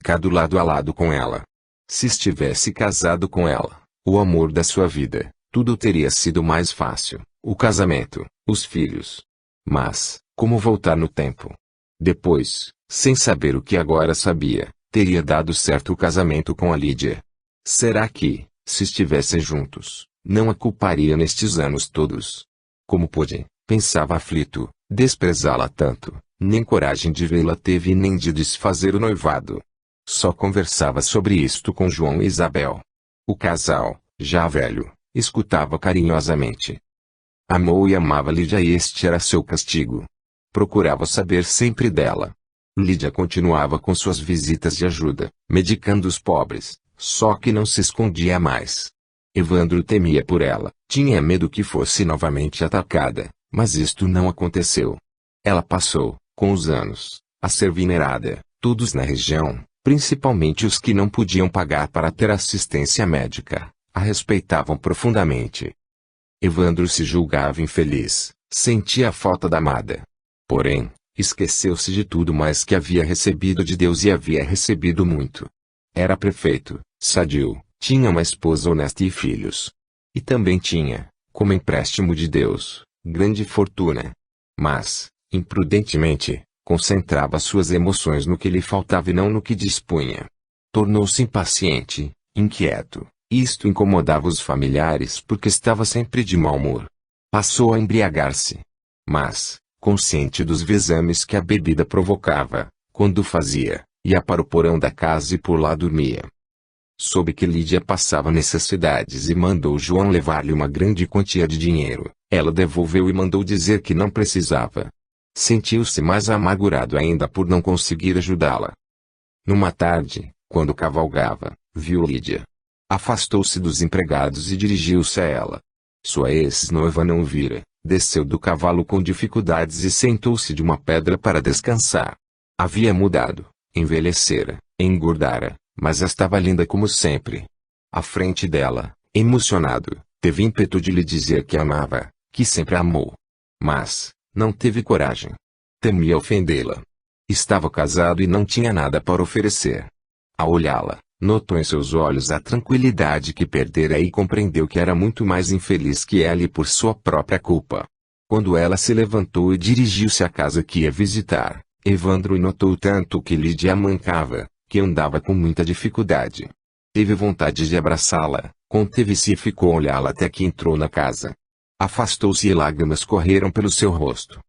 ficado lado a lado com ela. Se estivesse casado com ela, o amor da sua vida, tudo teria sido mais fácil, o casamento, os filhos. Mas, como voltar no tempo? Depois, sem saber o que agora sabia, teria dado certo o casamento com a Lídia. Será que, se estivessem juntos, não a culparia nestes anos todos? Como pôde, pensava aflito, desprezá-la tanto? Nem coragem de vê-la teve e nem de desfazer o noivado. Só conversava sobre isto com João e Isabel. O casal, já velho, escutava carinhosamente. Amou e amava Lídia e este era seu castigo. Procurava saber sempre dela. Lídia continuava com suas visitas de ajuda, medicando os pobres, só que não se escondia mais. Evandro temia por ela, tinha medo que fosse novamente atacada, mas isto não aconteceu. Ela passou, com os anos, a ser venerada, todos na região, principalmente os que não podiam pagar para ter assistência médica, a respeitavam profundamente. Evandro se julgava infeliz, sentia a falta da amada. Porém, esqueceu-se de tudo mais que havia recebido de Deus e havia recebido muito. Era prefeito, sadio, tinha uma esposa honesta e filhos. E também tinha, como empréstimo de Deus, grande fortuna. Mas, imprudentemente, concentrava suas emoções no que lhe faltava e não no que dispunha. Tornou-se impaciente, inquieto. Isto incomodava os familiares porque estava sempre de mau humor. Passou a embriagar-se. Mas, consciente dos vezames que a bebida provocava, quando o fazia, ia para o porão da casa e por lá dormia. Soube que Lídia passava necessidades e mandou João levar-lhe uma grande quantia de dinheiro. Ela devolveu e mandou dizer que não precisava. Sentiu-se mais amargurado ainda por não conseguir ajudá-la. Numa tarde, quando cavalgava, viu Lídia. Afastou-se dos empregados e dirigiu-se a ela. Sua ex-noiva não o vira, desceu do cavalo com dificuldades e sentou-se de uma pedra para descansar. Havia mudado, envelhecera, engordara, mas estava linda como sempre. À frente dela, emocionado, teve ímpeto de lhe dizer que a amava, que sempre a amou. Mas, não teve coragem. Temia ofendê-la. Estava casado e não tinha nada para oferecer. Ao olhá-la, notou em seus olhos a tranquilidade que perdera e compreendeu que era muito mais infeliz que ela e por sua própria culpa. Quando ela se levantou e dirigiu-se à casa que ia visitar, Evandro notou tanto que Lídia mancava, que andava com muita dificuldade. Teve vontade de abraçá-la, conteve-se e ficou a olhá-la até que entrou na casa. Afastou-se e lágrimas correram pelo seu rosto.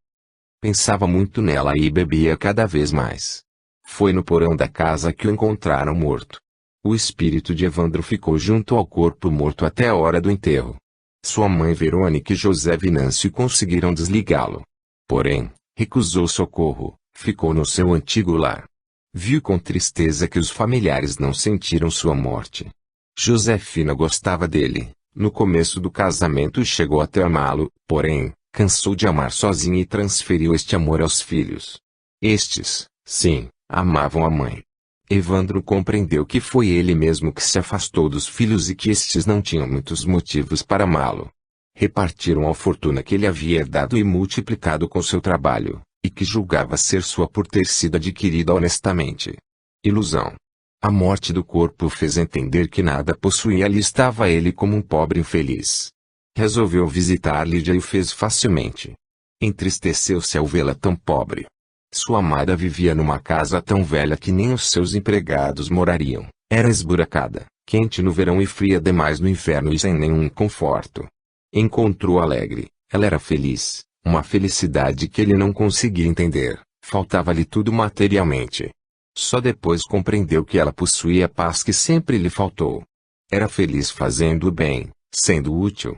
Pensava muito nela e bebia cada vez mais. Foi no porão da casa que o encontraram morto. O espírito de Evandro ficou junto ao corpo morto até a hora do enterro. Sua mãe Verônica e José Venâncio conseguiram desligá-lo. Porém, recusou socorro, ficou no seu antigo lar. Viu com tristeza que os familiares não sentiram sua morte. Josefina gostava dele, no começo do casamento chegou até amá-lo, porém, cansou de amar sozinha e transferiu este amor aos filhos. Estes, sim, amavam a mãe. Evandro compreendeu que foi ele mesmo que se afastou dos filhos e que estes não tinham muitos motivos para amá-lo. Repartiram a fortuna que ele havia herdado e multiplicado com seu trabalho, e que julgava ser sua por ter sido adquirida honestamente. Ilusão. A morte do corpo o fez entender que nada possuía e ali estava ele como um pobre infeliz. Resolveu visitar Lídia e o fez facilmente. Entristeceu-se ao vê-la tão pobre. Sua amada vivia numa casa tão velha que nem os seus empregados morariam. Era esburacada, quente no verão e fria demais no inverno e sem nenhum conforto. Encontrou alegre, ela era feliz, uma felicidade que ele não conseguia entender, faltava-lhe tudo materialmente. Só depois compreendeu que ela possuía a paz que sempre lhe faltou. Era feliz fazendo o bem, sendo útil.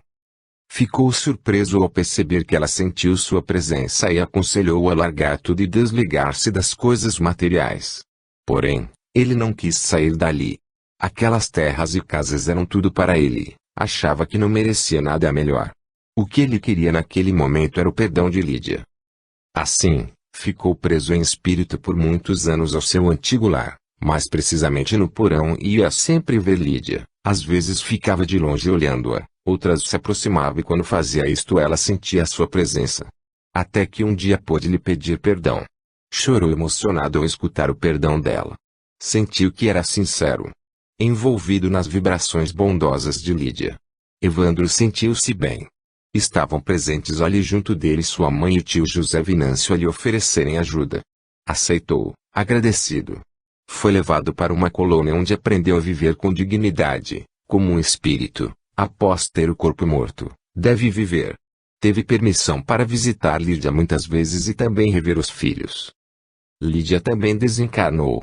Ficou surpreso ao perceber que ela sentiu sua presença e aconselhou-o a largar tudo e desligar-se das coisas materiais. Porém, ele não quis sair dali. Aquelas terras e casas eram tudo para ele, achava que não merecia nada melhor. O que ele queria naquele momento era o perdão de Lídia. Assim, ficou preso em espírito por muitos anos ao seu antigo lar, mais precisamente no porão e ia sempre ver Lídia. Às vezes ficava de longe olhando-a, outras se aproximava e quando fazia isto ela sentia a sua presença. Até que um dia pôde lhe pedir perdão. Chorou emocionado ao escutar o perdão dela. Sentiu que era sincero, envolvido nas vibrações bondosas de Lídia. Evandro sentiu-se bem. Estavam presentes ali junto dele sua mãe e o tio José Venâncio a lhe oferecerem ajuda. Aceitou, agradecido. Foi levado para uma colônia onde aprendeu a viver com dignidade, como um espírito, após ter o corpo morto, deve viver. Teve permissão para visitar Lídia muitas vezes e também rever os filhos. Lídia também desencarnou.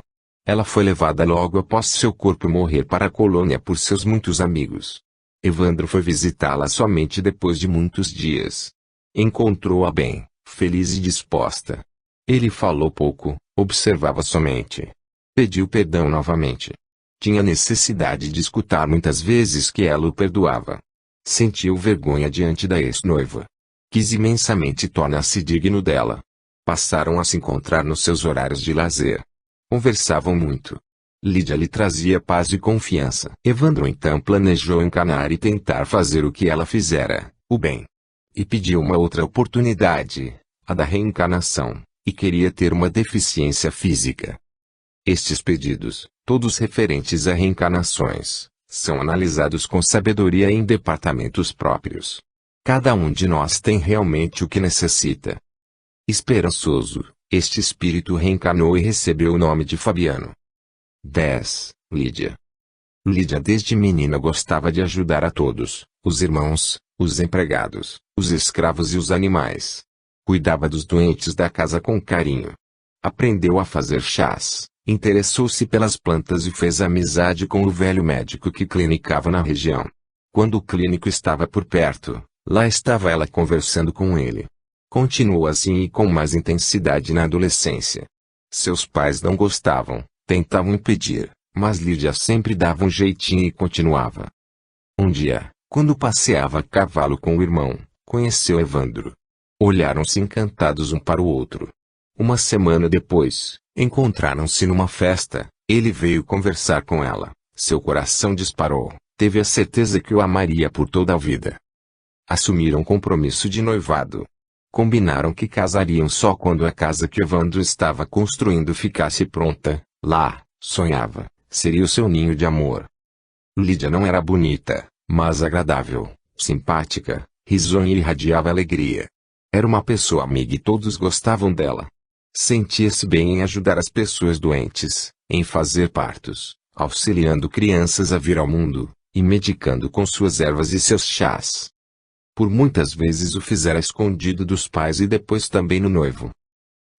Ela foi levada logo após seu corpo morrer para a colônia por seus muitos amigos. Evandro foi visitá-la somente depois de muitos dias. Encontrou-a bem, feliz e disposta. Ele falou pouco, observava somente. Pediu perdão novamente. Tinha necessidade de escutar muitas vezes que ela o perdoava. Sentiu vergonha diante da ex-noiva. Quis imensamente tornar-se digno dela. Passaram a se encontrar nos seus horários de lazer. Conversavam muito. Lídia lhe trazia paz e confiança. Evandro então planejou encanar e tentar fazer o que ela fizera, o bem. E pediu uma outra oportunidade, a da reencarnação, e queria ter uma deficiência física. Estes pedidos, todos referentes a reencarnações, são analisados com sabedoria em departamentos próprios. Cada um de nós tem realmente o que necessita. Esperançoso, este espírito reencarnou e recebeu o nome de Fabiano. 10. Lídia. Lídia desde menina gostava de ajudar a todos, os irmãos, os empregados, os escravos e os animais. Cuidava dos doentes da casa com carinho. Aprendeu a fazer chás, interessou-se pelas plantas e fez amizade com o velho médico que clinicava na região. Quando o clínico estava por perto, lá estava ela conversando com ele. Continuou assim e com mais intensidade na adolescência. Seus pais não gostavam. Tentavam impedir, mas Lídia sempre dava um jeitinho e continuava. Um dia, quando passeava a cavalo com o irmão, conheceu Evandro. Olharam-se encantados um para o outro. Uma semana depois, encontraram-se numa festa, ele veio conversar com ela, seu coração disparou, teve a certeza que o amaria por toda a vida. Assumiram compromisso de noivado. Combinaram que casariam só quando a casa que Evandro estava construindo ficasse pronta. Lá, sonhava, seria o seu ninho de amor. Lídia não era bonita, mas agradável, simpática, risonha e irradiava alegria. Era uma pessoa amiga e todos gostavam dela. Sentia-se bem em ajudar as pessoas doentes, em fazer partos, auxiliando crianças a vir ao mundo, e medicando com suas ervas e seus chás. Por muitas vezes o fizera escondido dos pais e depois também no noivo.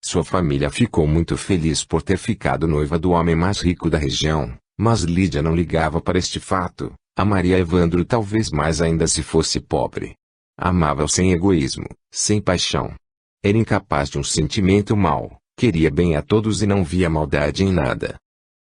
Sua família ficou muito feliz por ter ficado noiva do homem mais rico da região, mas Lídia não ligava para este fato, amaria Evandro talvez mais ainda se fosse pobre. Amava-o sem egoísmo, sem paixão. Era incapaz de um sentimento mau, queria bem a todos e não via maldade em nada.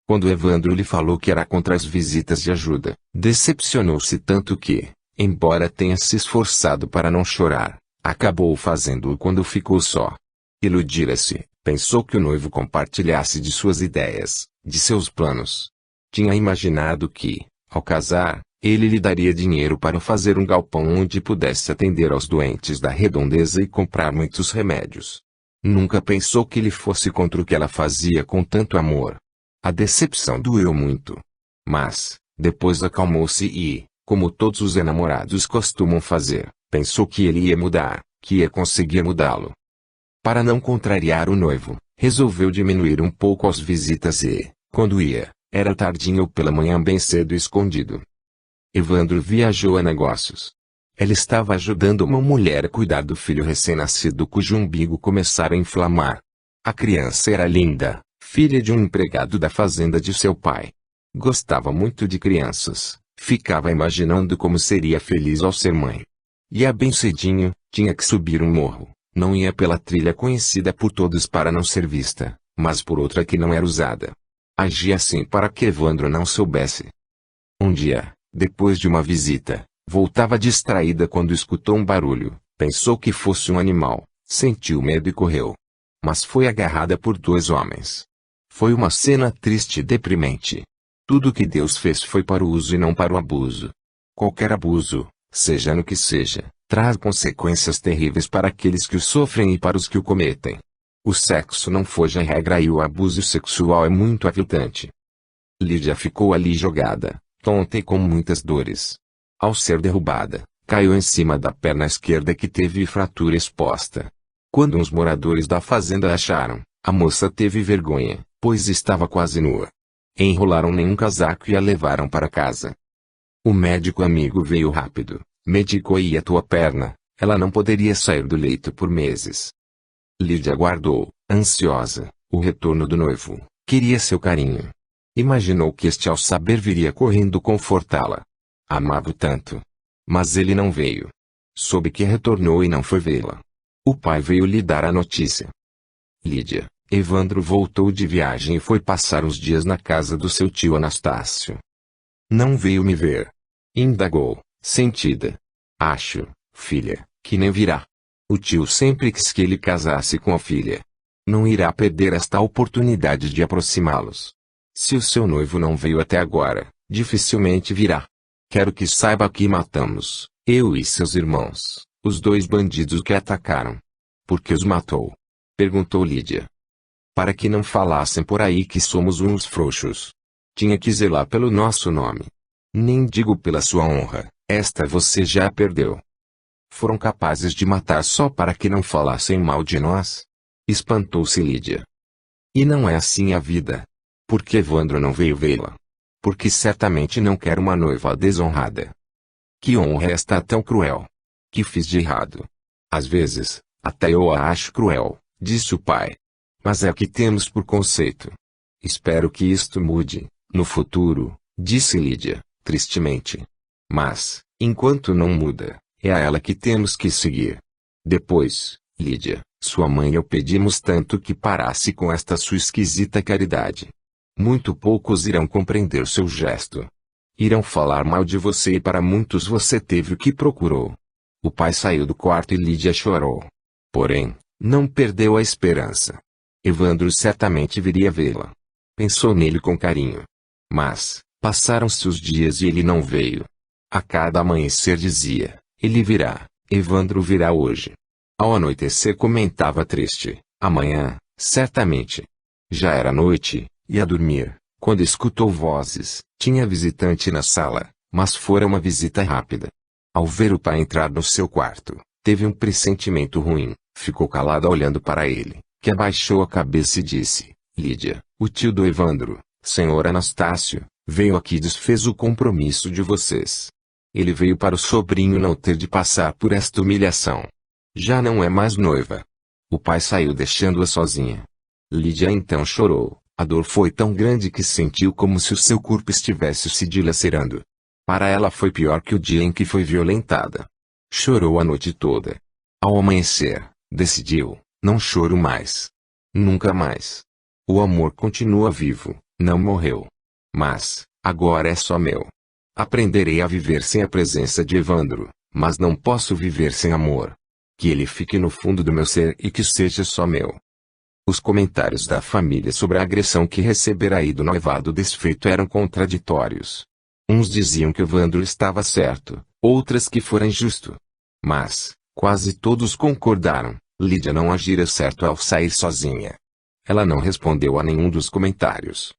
Quando Evandro lhe falou que era contra as visitas de ajuda, decepcionou-se tanto que, embora tenha se esforçado para não chorar, acabou fazendo-o quando ficou só. Iludira-se, pensou que o noivo compartilhasse de suas ideias, de seus planos. Tinha imaginado que, ao casar, ele lhe daria dinheiro para fazer um galpão onde pudesse atender aos doentes da redondeza e comprar muitos remédios. Nunca pensou que ele fosse contra o que ela fazia com tanto amor. A decepção doeu muito. Mas, depois acalmou-se e, como todos os enamorados costumam fazer, pensou que ele ia mudar, que ia conseguir mudá-lo. Para não contrariar o noivo, resolveu diminuir um pouco as visitas e, quando ia, era tardinho ou pela manhã bem cedo e escondido. Evandro viajou a negócios. Ela estava ajudando uma mulher a cuidar do filho recém-nascido cujo umbigo começara a inflamar. A criança era linda, filha de um empregado da fazenda de seu pai. Gostava muito de crianças, ficava imaginando como seria feliz ao ser mãe. Ia bem cedinho, tinha que subir um morro. Não ia pela trilha conhecida por todos para não ser vista, mas por outra que não era usada. Agia assim para que Evandro não soubesse. Um dia, depois de uma visita, voltava distraída quando escutou um barulho, pensou que fosse um animal, sentiu medo e correu. Mas foi agarrada por dois homens. Foi uma cena triste e deprimente. Tudo que Deus fez foi para o uso e não para o abuso. Qualquer abuso, seja no que seja, traz consequências terríveis para aqueles que o sofrem e para os que o cometem. O sexo não foge à regra e o abuso sexual é muito aviltante. Lídia ficou ali jogada, tonta e com muitas dores. Ao ser derrubada, caiu em cima da perna esquerda que teve fratura exposta. Quando os moradores da fazenda acharam, a moça teve vergonha, pois estava quase nua. Enrolaram-lhe um casaco e a levaram para casa. O médico amigo veio rápido, medicou e a tua perna, ela não poderia sair do leito por meses. Lídia aguardou, ansiosa, o retorno do noivo, queria seu carinho. Imaginou que este ao saber viria correndo confortá-la. Amava-o tanto. Mas ele não veio. Soube que retornou e não foi vê-la. O pai veio lhe dar a notícia. Lídia, Evandro voltou de viagem e foi passar uns dias na casa do seu tio Anastácio. Não veio me ver. Indagou, sentida. Acho, filha, que nem virá. O tio sempre quis que ele casasse com a filha. Não irá perder esta oportunidade de aproximá-los. Se o seu noivo não veio até agora, dificilmente virá. Quero que saiba que matamos, eu e seus irmãos, os 2 bandidos que atacaram. Por que os matou? Perguntou Lídia. Para que não falassem por aí que somos uns frouxos. Tinha que zelar pelo nosso nome. Nem digo pela sua honra, esta você já perdeu. Foram capazes de matar só para que não falassem mal de nós? Espantou-se Lídia. E não é assim a vida. Por que Evandro não veio vê-la? Porque certamente não quer uma noiva desonrada. Que honra é esta tão cruel? Que fiz de errado? Às vezes, até eu a acho cruel, disse o pai. Mas é o que temos por conceito. Espero que isto mude, no futuro, disse Lídia, tristemente. Mas, enquanto não muda, é a ela que temos que seguir. Depois, Lídia, sua mãe e eu pedimos tanto que parasse com esta sua esquisita caridade. Muito poucos irão compreender seu gesto. Irão falar mal de você e para muitos você teve o que procurou. O pai saiu do quarto e Lídia chorou. Porém, não perdeu a esperança. Evandro certamente viria vê-la. Pensou nele com carinho. Mas, passaram-se os dias e ele não veio. A cada amanhecer dizia, ele virá, Evandro virá hoje. Ao anoitecer comentava triste, amanhã, certamente. Já era noite, ia dormir, quando escutou vozes, tinha visitante na sala, mas fora uma visita rápida. Ao ver o pai entrar no seu quarto, teve um pressentimento ruim, ficou calada olhando para ele, que abaixou a cabeça e disse, Lídia, o tio do Evandro, senhor Anastácio, veio aqui e desfez o compromisso de vocês. Ele veio para o sobrinho não ter de passar por esta humilhação. Já não é mais noiva. O pai saiu deixando-a sozinha. Lídia então chorou. A dor foi tão grande que sentiu como se o seu corpo estivesse se dilacerando. Para ela foi pior que o dia em que foi violentada. Chorou a noite toda. Ao amanhecer, decidiu, não choro mais. Nunca mais. O amor continua vivo, não morreu. Mas, agora é só meu. Aprenderei a viver sem a presença de Evandro, mas não posso viver sem amor. Que ele fique no fundo do meu ser e que seja só meu. Os comentários da família sobre a agressão que recebera aí do noivado desfeito eram contraditórios. Uns diziam que Evandro estava certo, outras que fora injusto. Mas, quase todos concordaram, Lídia não agira certo ao sair sozinha. Ela não respondeu a nenhum dos comentários.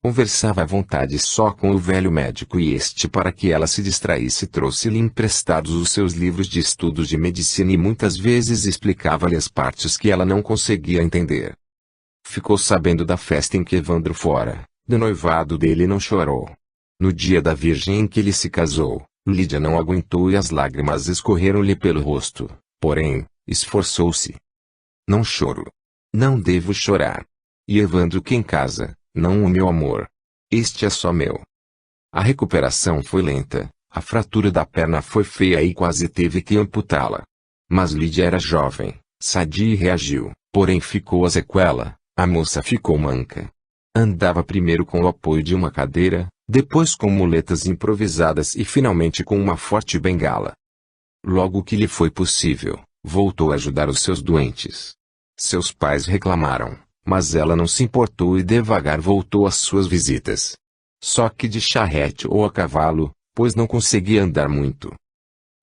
Conversava à vontade só com o velho médico e este, para que ela se distraísse, trouxe-lhe emprestados os seus livros de estudos de medicina e muitas vezes explicava-lhe as partes que ela não conseguia entender. Ficou sabendo da festa em que Evandro fora, do noivado dele e não chorou. No dia da Virgem em que ele se casou, Lídia não aguentou e as lágrimas escorreram-lhe pelo rosto, porém, esforçou-se. Não choro. Não devo chorar. E Evandro quem casa? Não o meu amor. Este é só meu. A recuperação foi lenta, a fratura da perna foi feia e quase teve que amputá-la. Mas Lídia era jovem, sadia e reagiu, porém ficou a sequela, a moça ficou manca. Andava primeiro com o apoio de uma cadeira, depois com muletas improvisadas e finalmente com uma forte bengala. Logo que lhe foi possível, voltou a ajudar os seus doentes. Seus pais reclamaram. Mas ela não se importou e devagar voltou às suas visitas. Só que de charrete ou a cavalo, pois não conseguia andar muito.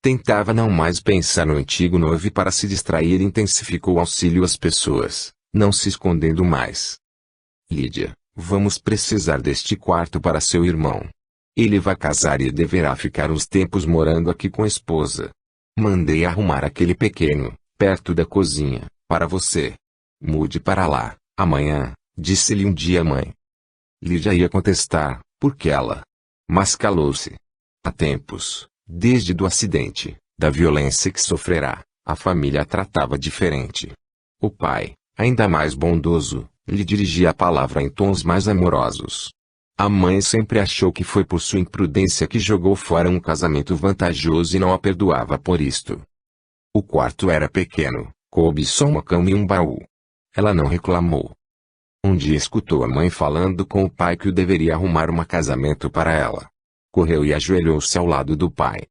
Tentava não mais pensar no antigo noivo e para se distrair intensificou o auxílio às pessoas, não se escondendo mais. Lídia, vamos precisar deste quarto para seu irmão. Ele vai casar e deverá ficar uns tempos morando aqui com a esposa. Mandei arrumar aquele pequeno, perto da cozinha, para você. Mude para lá, amanhã, disse-lhe um dia a mãe. Lídia ia contestar, porque ela. Mas calou-se. Há tempos, desde do acidente, da violência que sofrerá, a família a tratava diferente. O pai, ainda mais bondoso, lhe dirigia a palavra em tons mais amorosos. A mãe sempre achou que foi por sua imprudência que jogou fora um casamento vantajoso e não a perdoava por isto. O quarto era pequeno, coube só uma cama e um baú. Ela não reclamou. Um dia escutou a mãe falando com o pai que o deveria arrumar um casamento para ela. Correu e ajoelhou-se ao lado do pai.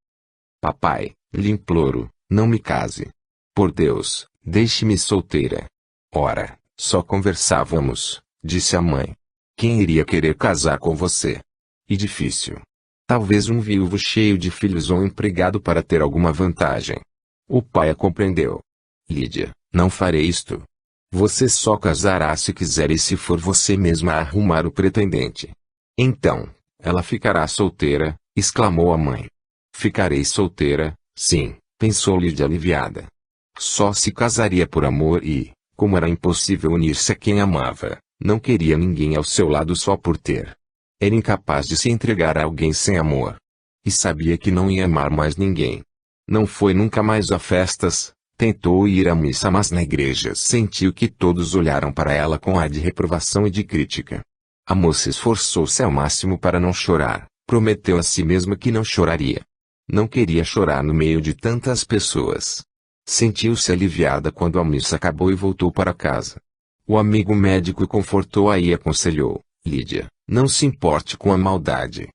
Papai, lhe imploro, não me case. Por Deus, deixe-me solteira. Ora, só conversávamos, disse a mãe. Quem iria querer casar com você? E difícil. Talvez um viúvo cheio de filhos ou um empregado para ter alguma vantagem. O pai a compreendeu. Lídia, não farei isto. Você só casará se quiser e se for você mesma a arrumar o pretendente. Então, ela ficará solteira, exclamou a mãe. Ficarei solteira, sim, pensou Lídia aliviada. Só se casaria por amor e, como era impossível unir-se a quem amava, não queria ninguém ao seu lado só por ter. Era incapaz de se entregar a alguém sem amor. E sabia que não ia amar mais ninguém. Não foi nunca mais a festas, tentou ir à missa mas na igreja sentiu que todos olharam para ela com ar de reprovação e de crítica. A moça esforçou-se ao máximo para não chorar, prometeu a si mesma que não choraria. Não queria chorar no meio de tantas pessoas. Sentiu-se aliviada quando a missa acabou e voltou para casa. O amigo médico confortou-a e aconselhou, Lídia, não se importe com a maldade.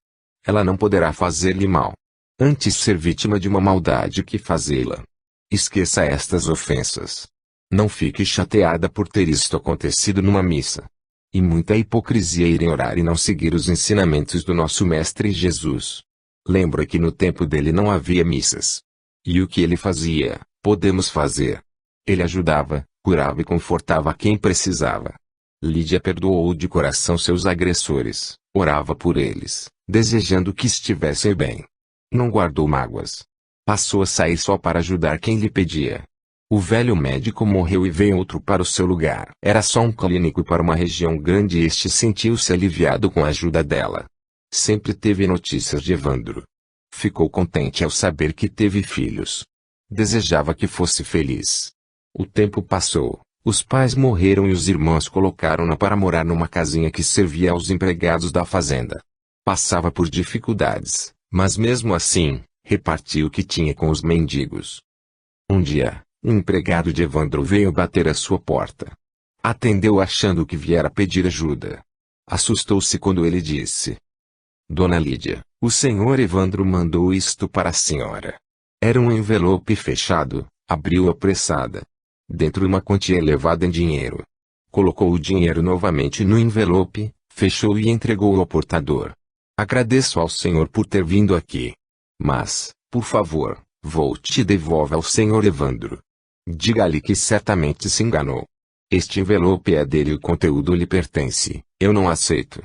Ela não poderá fazer-lhe mal. Antes ser vítima de uma maldade que fazê-la. Esqueça estas ofensas. Não fique chateada por ter isto acontecido numa missa. E muita hipocrisia ir em orar e não seguir os ensinamentos do nosso Mestre Jesus. Lembra que no tempo dele não havia missas. E o que ele fazia, podemos fazer. Ele ajudava, curava e confortava quem precisava. Lídia perdoou de coração seus agressores, orava por eles, desejando que estivessem bem. Não guardou mágoas. Passou a sair só para ajudar quem lhe pedia. O velho médico morreu e veio outro para o seu lugar. Era só um clínico para uma região grande e este sentiu-se aliviado com a ajuda dela. Sempre teve notícias de Evandro. Ficou contente ao saber que teve filhos. Desejava que fosse feliz. O tempo passou, os pais morreram e os irmãos colocaram-na para morar numa casinha que servia aos empregados da fazenda. Passava por dificuldades, mas mesmo assim, repartia o que tinha com os mendigos. Um dia, um empregado de Evandro veio bater à sua porta. Atendeu achando que viera pedir ajuda. Assustou-se quando ele disse: Dona Lídia, o senhor Evandro mandou isto para a senhora. Era um envelope fechado, abriu apressada. Dentro uma quantia elevada em dinheiro. Colocou o dinheiro novamente no envelope, fechou e entregou ao portador. Agradeço ao senhor por ter vindo aqui. Mas, por favor, volte e devolva ao senhor Evandro. Diga-lhe que certamente se enganou. Este envelope é dele e o conteúdo lhe pertence, eu não aceito.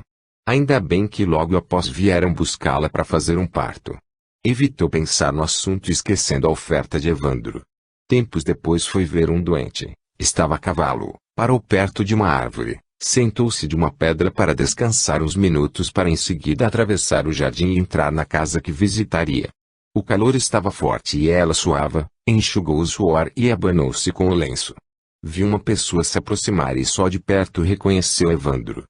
Ainda bem que logo após vieram buscá-la para fazer um parto. Evitou pensar no assunto esquecendo a oferta de Evandro. Tempos depois foi ver um doente. Estava a cavalo, parou perto de uma árvore, sentou-se de uma pedra para descansar uns minutos para em seguida atravessar o jardim e entrar na casa que visitaria. O calor estava forte e ela suava, enxugou o suor e abanou-se com o lenço. Viu uma pessoa se aproximar e só de perto reconheceu Evandro.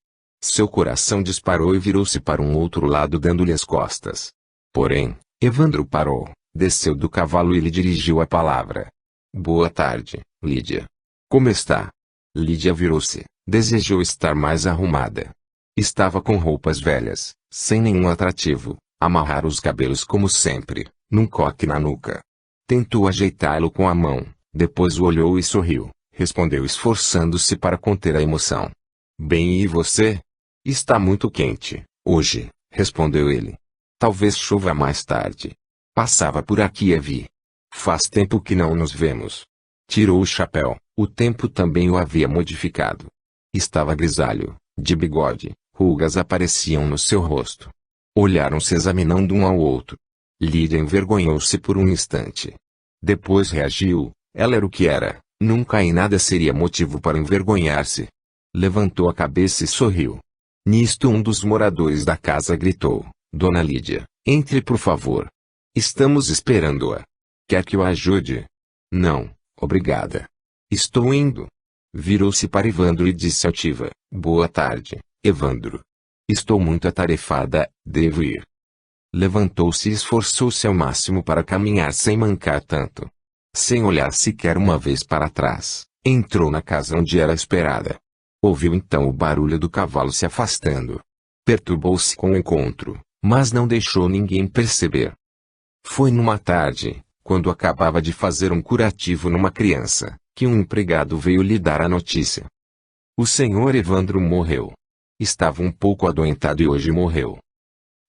Seu coração disparou e virou-se para um outro lado dando-lhe as costas. Porém, Evandro parou, desceu do cavalo e lhe dirigiu a palavra. Boa tarde, Lídia. Como está? Lídia virou-se, desejou estar mais arrumada. Estava com roupas velhas, sem nenhum atrativo, amarrar os cabelos como sempre, num coque na nuca. Tentou ajeitá-lo com a mão, depois o olhou e sorriu, respondeu esforçando-se para conter a emoção. Bem, e você? Está muito quente, hoje, respondeu ele. Talvez chova mais tarde. Passava por aqui e vi. Faz tempo que não nos vemos. Tirou o chapéu, o tempo também o havia modificado. Estava grisalho, de bigode, rugas apareciam no seu rosto. Olharam-se examinando um ao outro. Lídia envergonhou-se por um instante. Depois reagiu, ela era o que era, nunca em nada seria motivo para envergonhar-se. Levantou a cabeça e sorriu. Nisto um dos moradores da casa gritou, Dona Lídia, entre por favor. Estamos esperando-a. Quer que o ajude? Não, obrigada. Estou indo. Virou-se para Evandro e disse altiva, boa tarde, Evandro. Estou muito atarefada, devo ir. Levantou-se e esforçou-se ao máximo para caminhar sem mancar tanto. Sem olhar sequer uma vez para trás, entrou na casa onde era esperada. Ouviu então o barulho do cavalo se afastando. Perturbou-se com o encontro, mas não deixou ninguém perceber. Foi numa tarde, quando acabava de fazer um curativo numa criança, que um empregado veio lhe dar a notícia. O senhor Evandro morreu. Estava um pouco adoentado e hoje morreu.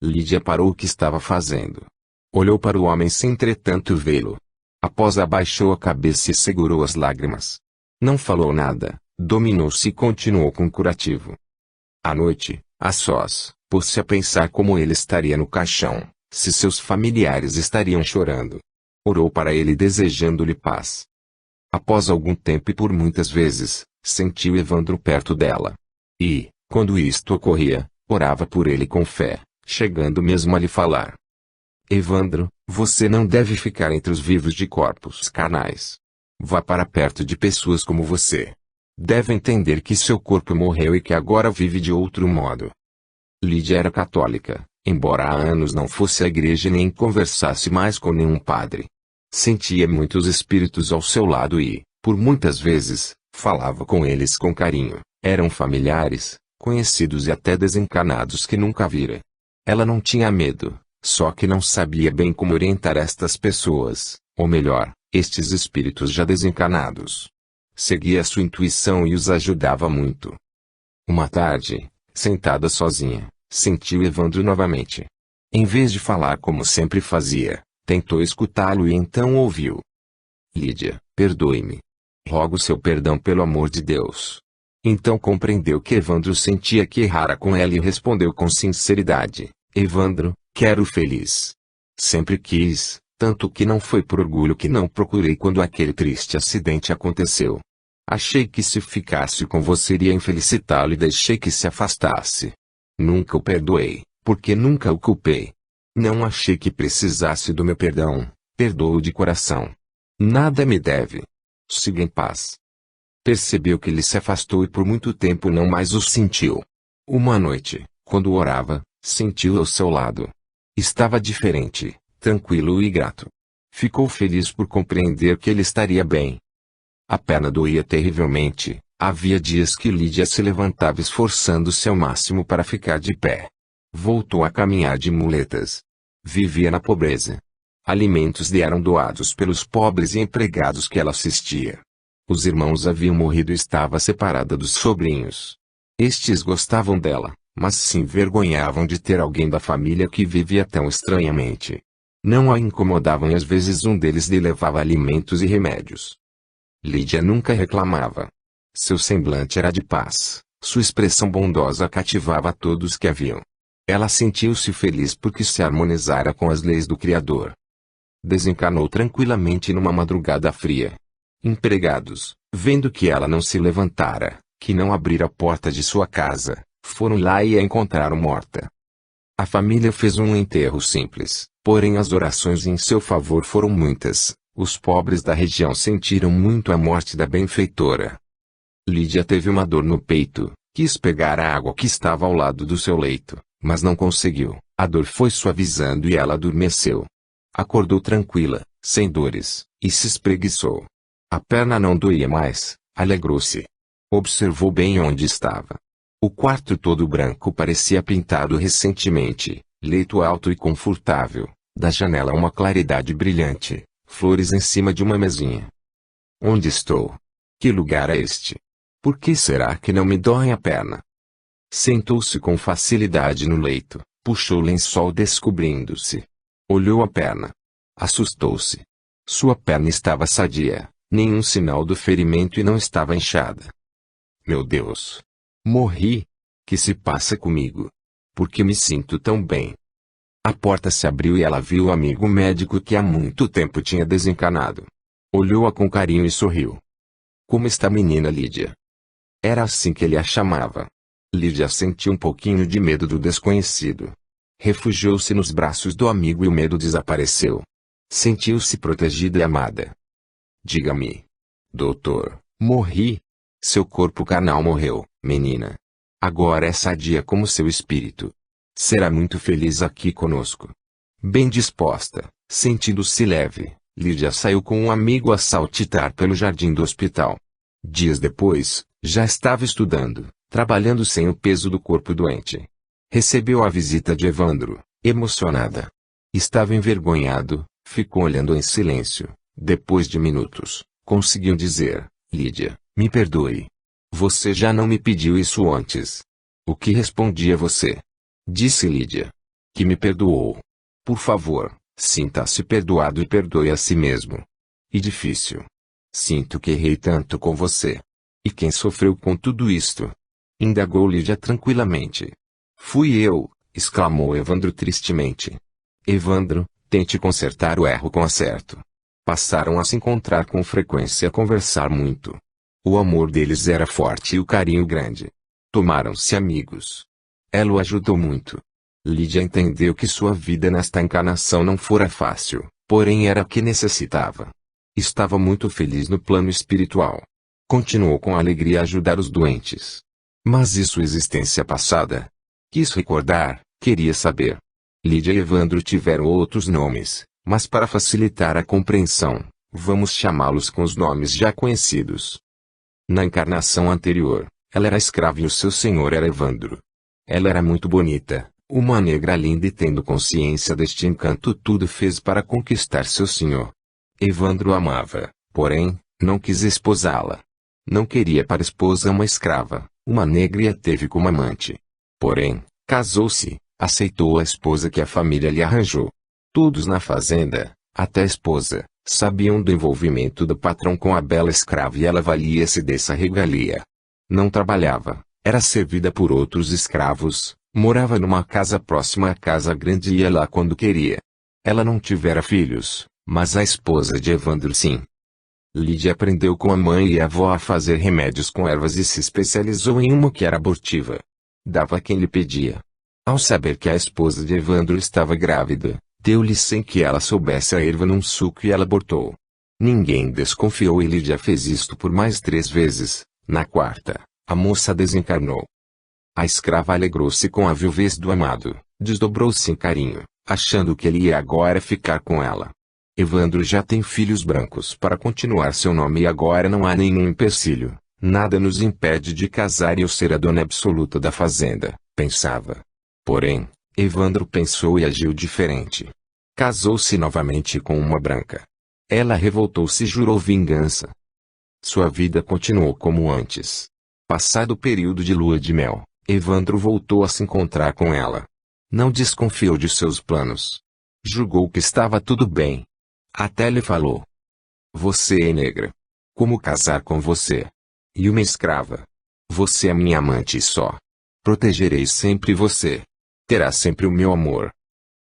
Lídia parou o que estava fazendo. Olhou para o homem sem entretanto vê-lo. Após abaixou a cabeça e segurou as lágrimas. Não falou nada, dominou-se e continuou com o curativo. À noite, a sós, pôs-se a pensar como ele estaria no caixão, se seus familiares estariam chorando. Orou para ele desejando-lhe paz. Após algum tempo e por muitas vezes, sentiu Evandro perto dela. E, quando isto ocorria, orava por ele com fé, chegando mesmo a lhe falar. Evandro, você não deve ficar entre os vivos de corpos carnais. Vá para perto de pessoas como você. Deve entender que seu corpo morreu e que agora vive de outro modo. Lídia era católica, embora há anos não fosse à igreja nem conversasse mais com nenhum padre. Sentia muitos espíritos ao seu lado e, por muitas vezes, falava com eles com carinho. Eram familiares, conhecidos e até desencarnados que nunca vira. Ela não tinha medo, só que não sabia bem como orientar estas pessoas, ou melhor, estes espíritos já desencarnados. Seguia sua intuição e os ajudava muito. Uma tarde, sentada sozinha, sentiu Evandro novamente. Em vez de falar como sempre fazia, tentou escutá-lo e então ouviu. Lídia, perdoe-me. Rogo seu perdão pelo amor de Deus. Então compreendeu que Evandro sentia que errara com ela e respondeu com sinceridade, Evandro, quero feliz. Sempre quis, tanto que não foi por orgulho que não procurei quando aquele triste acidente aconteceu. Achei que se ficasse com você iria infelicitá-lo e deixei que se afastasse. Nunca o perdoei, porque nunca o culpei. Não achei que precisasse do meu perdão, perdoo de coração. Nada me deve. Siga em paz. Percebeu que ele se afastou e por muito tempo não mais o sentiu. Uma noite, quando orava, sentiu-o ao seu lado. Estava diferente, tranquilo e grato. Ficou feliz por compreender que ele estaria bem. A perna doía terrivelmente, havia dias que Lídia se levantava esforçando-se ao máximo para ficar de pé. Voltou a caminhar de muletas. Vivia na pobreza. Alimentos lhe eram doados pelos pobres e empregados que ela assistia. Os irmãos haviam morrido e estava separada dos sobrinhos. Estes gostavam dela, mas se envergonhavam de ter alguém da família que vivia tão estranhamente. Não a incomodavam e às vezes um deles lhe levava alimentos e remédios. Lídia nunca reclamava. Seu semblante era de paz, sua expressão bondosa cativava a todos que a viam. Ela sentiu-se feliz porque se harmonizara com as leis do Criador. Desencarnou tranquilamente numa madrugada fria. Empregados, vendo que ela não se levantara, que não abrira a porta de sua casa, foram lá e a encontraram morta. A família fez um enterro simples, porém as orações em seu favor foram muitas. Os pobres da região sentiram muito a morte da benfeitora. Lídia teve uma dor no peito, quis pegar a água que estava ao lado do seu leito, mas não conseguiu. A dor foi suavizando e ela adormeceu. Acordou tranquila, sem dores, e se espreguiçou. A perna não doía mais, alegrou-se. Observou bem onde estava. O quarto todo branco parecia pintado recentemente, leito alto e confortável, da janela uma claridade brilhante, flores em cima de uma mesinha. Onde estou? Que lugar é este? Por que será que não me dói a perna? Sentou-se com facilidade no leito, puxou o lençol descobrindo-se. Olhou a perna. Assustou-se. Sua perna estava sadia, Nenhum sinal do ferimento e não estava inchada. Meu Deus! Morri! Que se passa comigo? Por que me sinto tão bem? A porta se abriu e ela viu o amigo médico que há muito tempo tinha desencanado. Olhou-a com carinho e sorriu. Como está a menina Lídia? Era assim que ele a chamava. Lídia sentiu um pouquinho de medo do desconhecido. Refugiou-se nos braços do amigo e o medo desapareceu. Sentiu-se protegida e amada. Diga-me. Doutor, morri. Seu corpo carnal morreu, menina. Agora é sadia como seu espírito. Será muito feliz aqui conosco. Bem disposta, sentindo-se leve, Lídia saiu com um amigo a saltitar pelo jardim do hospital. Dias depois, já estava estudando, trabalhando sem o peso do corpo doente. Recebeu a visita de Evandro, emocionada. Estava envergonhado, ficou olhando em silêncio. Depois de minutos, conseguiu dizer: Lídia, me perdoe. Você já não me pediu isso antes. O que respondia você? Disse Lídia. Que me perdoou. Por favor, sinta-se perdoado e perdoe a si mesmo. E difícil. Sinto que errei tanto com você. E quem sofreu com tudo isto? Indagou Lídia tranquilamente. Fui eu, exclamou Evandro tristemente. Evandro, tente consertar o erro com acerto. Passaram a se encontrar com frequência e a conversar muito. O amor deles era forte e o carinho grande. Tomaram-se amigos. Ela o ajudou muito. Lídia entendeu que sua vida nesta encarnação não fora fácil, porém era a que necessitava. Estava muito feliz no plano espiritual. Continuou com alegria a ajudar os doentes. Mas e sua existência passada? Quis recordar, queria saber. Lídia e Evandro tiveram outros nomes, mas para facilitar a compreensão, vamos chamá-los com os nomes já conhecidos. Na encarnação anterior, ela era escrava e o seu senhor era Evandro. Ela era muito bonita, uma negra linda e tendo consciência deste encanto tudo fez para conquistar seu senhor. Evandro a amava, porém, não quis esposá-la. Não queria para esposa uma escrava, uma negra e a teve como amante. Porém, casou-se, aceitou a esposa que a família lhe arranjou. Todos na fazenda, até a esposa, sabiam do envolvimento do patrão com a bela escrava e ela valia-se dessa regalia. Não trabalhava, era servida por outros escravos, morava numa casa próxima à casa grande e ia lá quando queria. Ela não tivera filhos, mas a esposa de Evandro sim. Lídia aprendeu com a mãe e a avó a fazer remédios com ervas e se especializou em uma que era abortiva. Dava a quem lhe pedia. Ao saber que a esposa de Evandro estava grávida, deu-lhe sem que ela soubesse a erva num suco e ela abortou. Ninguém desconfiou e Lídia fez isto por mais 3 vezes. Na quarta, a moça desencarnou. A escrava alegrou-se com a viuvez do amado, desdobrou-se em carinho, achando que ele ia agora ficar com ela. Evandro já tem filhos brancos para continuar seu nome e agora não há nenhum empecilho, nada nos impede de casar e eu ser a dona absoluta da fazenda, pensava. Porém, Evandro pensou e agiu diferente. Casou-se novamente com uma branca. Ela revoltou-se e jurou vingança. Sua vida continuou como antes. Passado o período de lua de mel, Evandro voltou a se encontrar com ela. Não desconfiou de seus planos. Julgou que estava tudo bem. Até lhe falou: Você é negra. Como casar com você? E uma escrava. Você é minha amante só. Protegerei sempre você. Terá sempre o meu amor.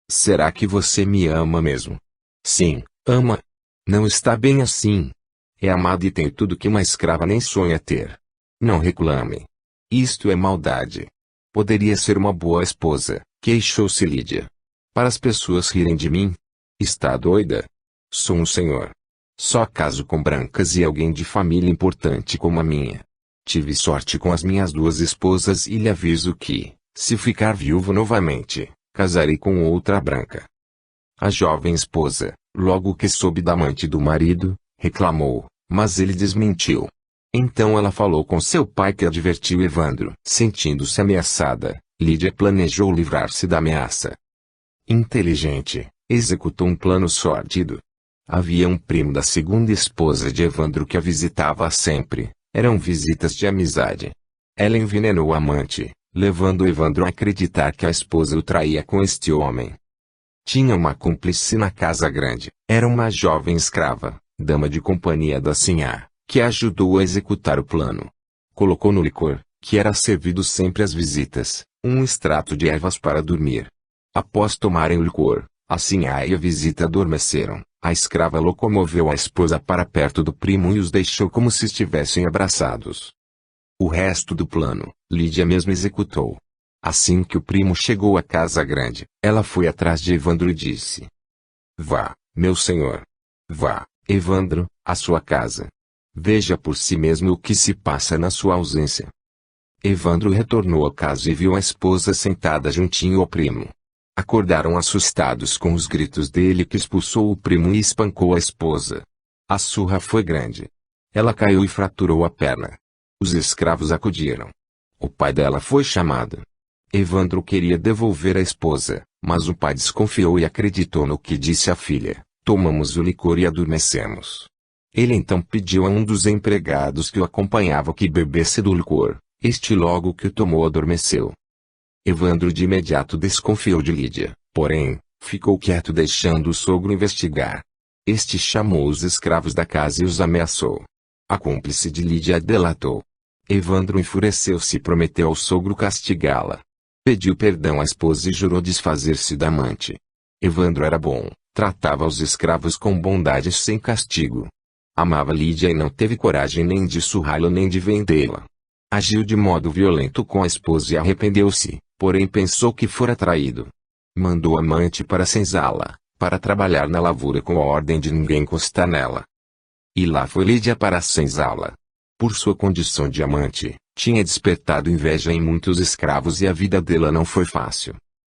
Será que você me ama mesmo? Sim, ama. Não está bem assim. É amada e tem tudo que uma escrava nem sonha ter. Não reclame. Isto é maldade. Poderia ser uma boa esposa, queixou-se Lídia. Para as pessoas rirem de mim? Está doida? Sou um senhor. Só caso com brancas e alguém de família importante como a minha. Tive sorte com as minhas 2 esposas e lhe aviso que, se ficar viúvo novamente, casarei com outra branca. A jovem esposa, logo que soube da amante do marido, reclamou, mas ele desmentiu. Então ela falou com seu pai que advertiu Evandro. Sentindo-se ameaçada, Lídia planejou livrar-se da ameaça. Inteligente, executou um plano sórdido. Havia um primo da segunda esposa de Evandro que a visitava sempre. Eram visitas de amizade. Ela envenenou o amante, levando Evandro a acreditar que a esposa o traía com este homem. Tinha uma cúmplice na casa grande. Era uma jovem escrava, dama de companhia da Sinhá, que ajudou a executar o plano. Colocou no licor, que era servido sempre às visitas, um extrato de ervas para dormir. Após tomarem o licor, a Sinhá e a visita adormeceram. A escrava locomoveu a esposa para perto do primo e os deixou como se estivessem abraçados. O resto do plano, Lídia mesma executou. Assim que o primo chegou à casa grande, ela foi atrás de Evandro e disse: "Vá, meu senhor. Vá, Evandro, à sua casa. Veja por si mesmo o que se passa na sua ausência." Evandro retornou à casa e viu a esposa sentada juntinho ao primo. Acordaram assustados com os gritos dele, que expulsou o primo e espancou a esposa. A surra foi grande. Ela caiu e fraturou a perna. Os escravos acudiram. O pai dela foi chamado. Evandro queria devolver a esposa, mas o pai desconfiou e acreditou no que disse a filha: "Tomamos o licor e adormecemos." Ele então pediu a um dos empregados que o acompanhava que bebesse do licor. Este logo que o tomou adormeceu. Evandro de imediato desconfiou de Lídia, porém, ficou quieto deixando o sogro investigar. Este chamou os escravos da casa e os ameaçou. A cúmplice de Lídia a delatou. Evandro enfureceu-se e prometeu ao sogro castigá-la. Pediu perdão à esposa e jurou desfazer-se da amante. Evandro era bom, tratava os escravos com bondade sem castigo. Amava Lídia e não teve coragem nem de surrá-la nem de vendê-la. Agiu de modo violento com a esposa e arrependeu-se, porém pensou que fora traído. Mandou a amante para senzala, para trabalhar na lavoura com a ordem de ninguém encostar nela. E lá foi Lídia para a senzala. Por sua condição de amante, tinha despertado inveja em muitos escravos e a vida dela não foi fácil.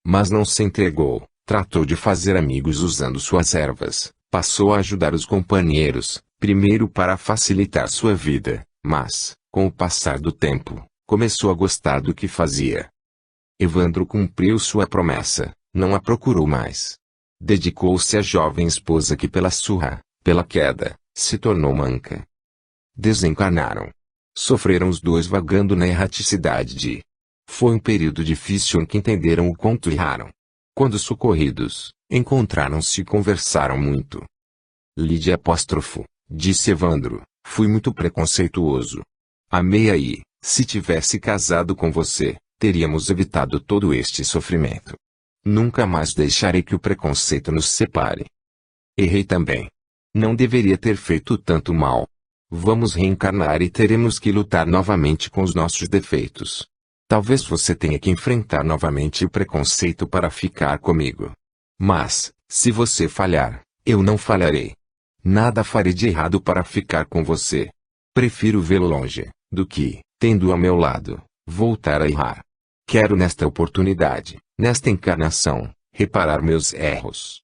Mas não se entregou, tratou de fazer amigos usando suas ervas, passou a ajudar os companheiros, primeiro para facilitar sua vida, mas, com o passar do tempo, começou a gostar do que fazia. Evandro cumpriu sua promessa, não a procurou mais. Dedicou-se à jovem esposa que pela surra, pela queda, se tornou manca. Desencarnaram. Sofreram os dois vagando na erraticidade. Foi um período difícil em que entenderam o quanto erraram. Quando socorridos, encontraram-se e conversaram muito. "Lídia apóstrofo", disse Evandro, "fui muito preconceituoso. Amei aí, se tivesse casado com você, teríamos evitado todo este sofrimento. Nunca mais deixarei que o preconceito nos separe. Errei também. Não deveria ter feito tanto mal. Vamos reencarnar e teremos que lutar novamente com os nossos defeitos. Talvez você tenha que enfrentar novamente o preconceito para ficar comigo. Mas, se você falhar, eu não falharei. Nada farei de errado para ficar com você. Prefiro vê-lo longe, do que, tendo-o ao meu lado, voltar a errar. Quero nesta oportunidade, nesta encarnação, reparar meus erros."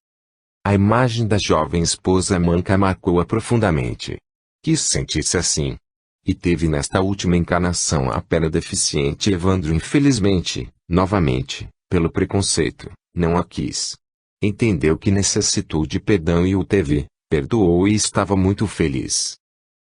A imagem da jovem esposa manca marcou-a profundamente. Quis sentir-se assim. E teve nesta última encarnação a pena deficiente. Evandro infelizmente, novamente, pelo preconceito, não a quis. Entendeu que necessitou de perdão e o teve, perdoou e estava muito feliz.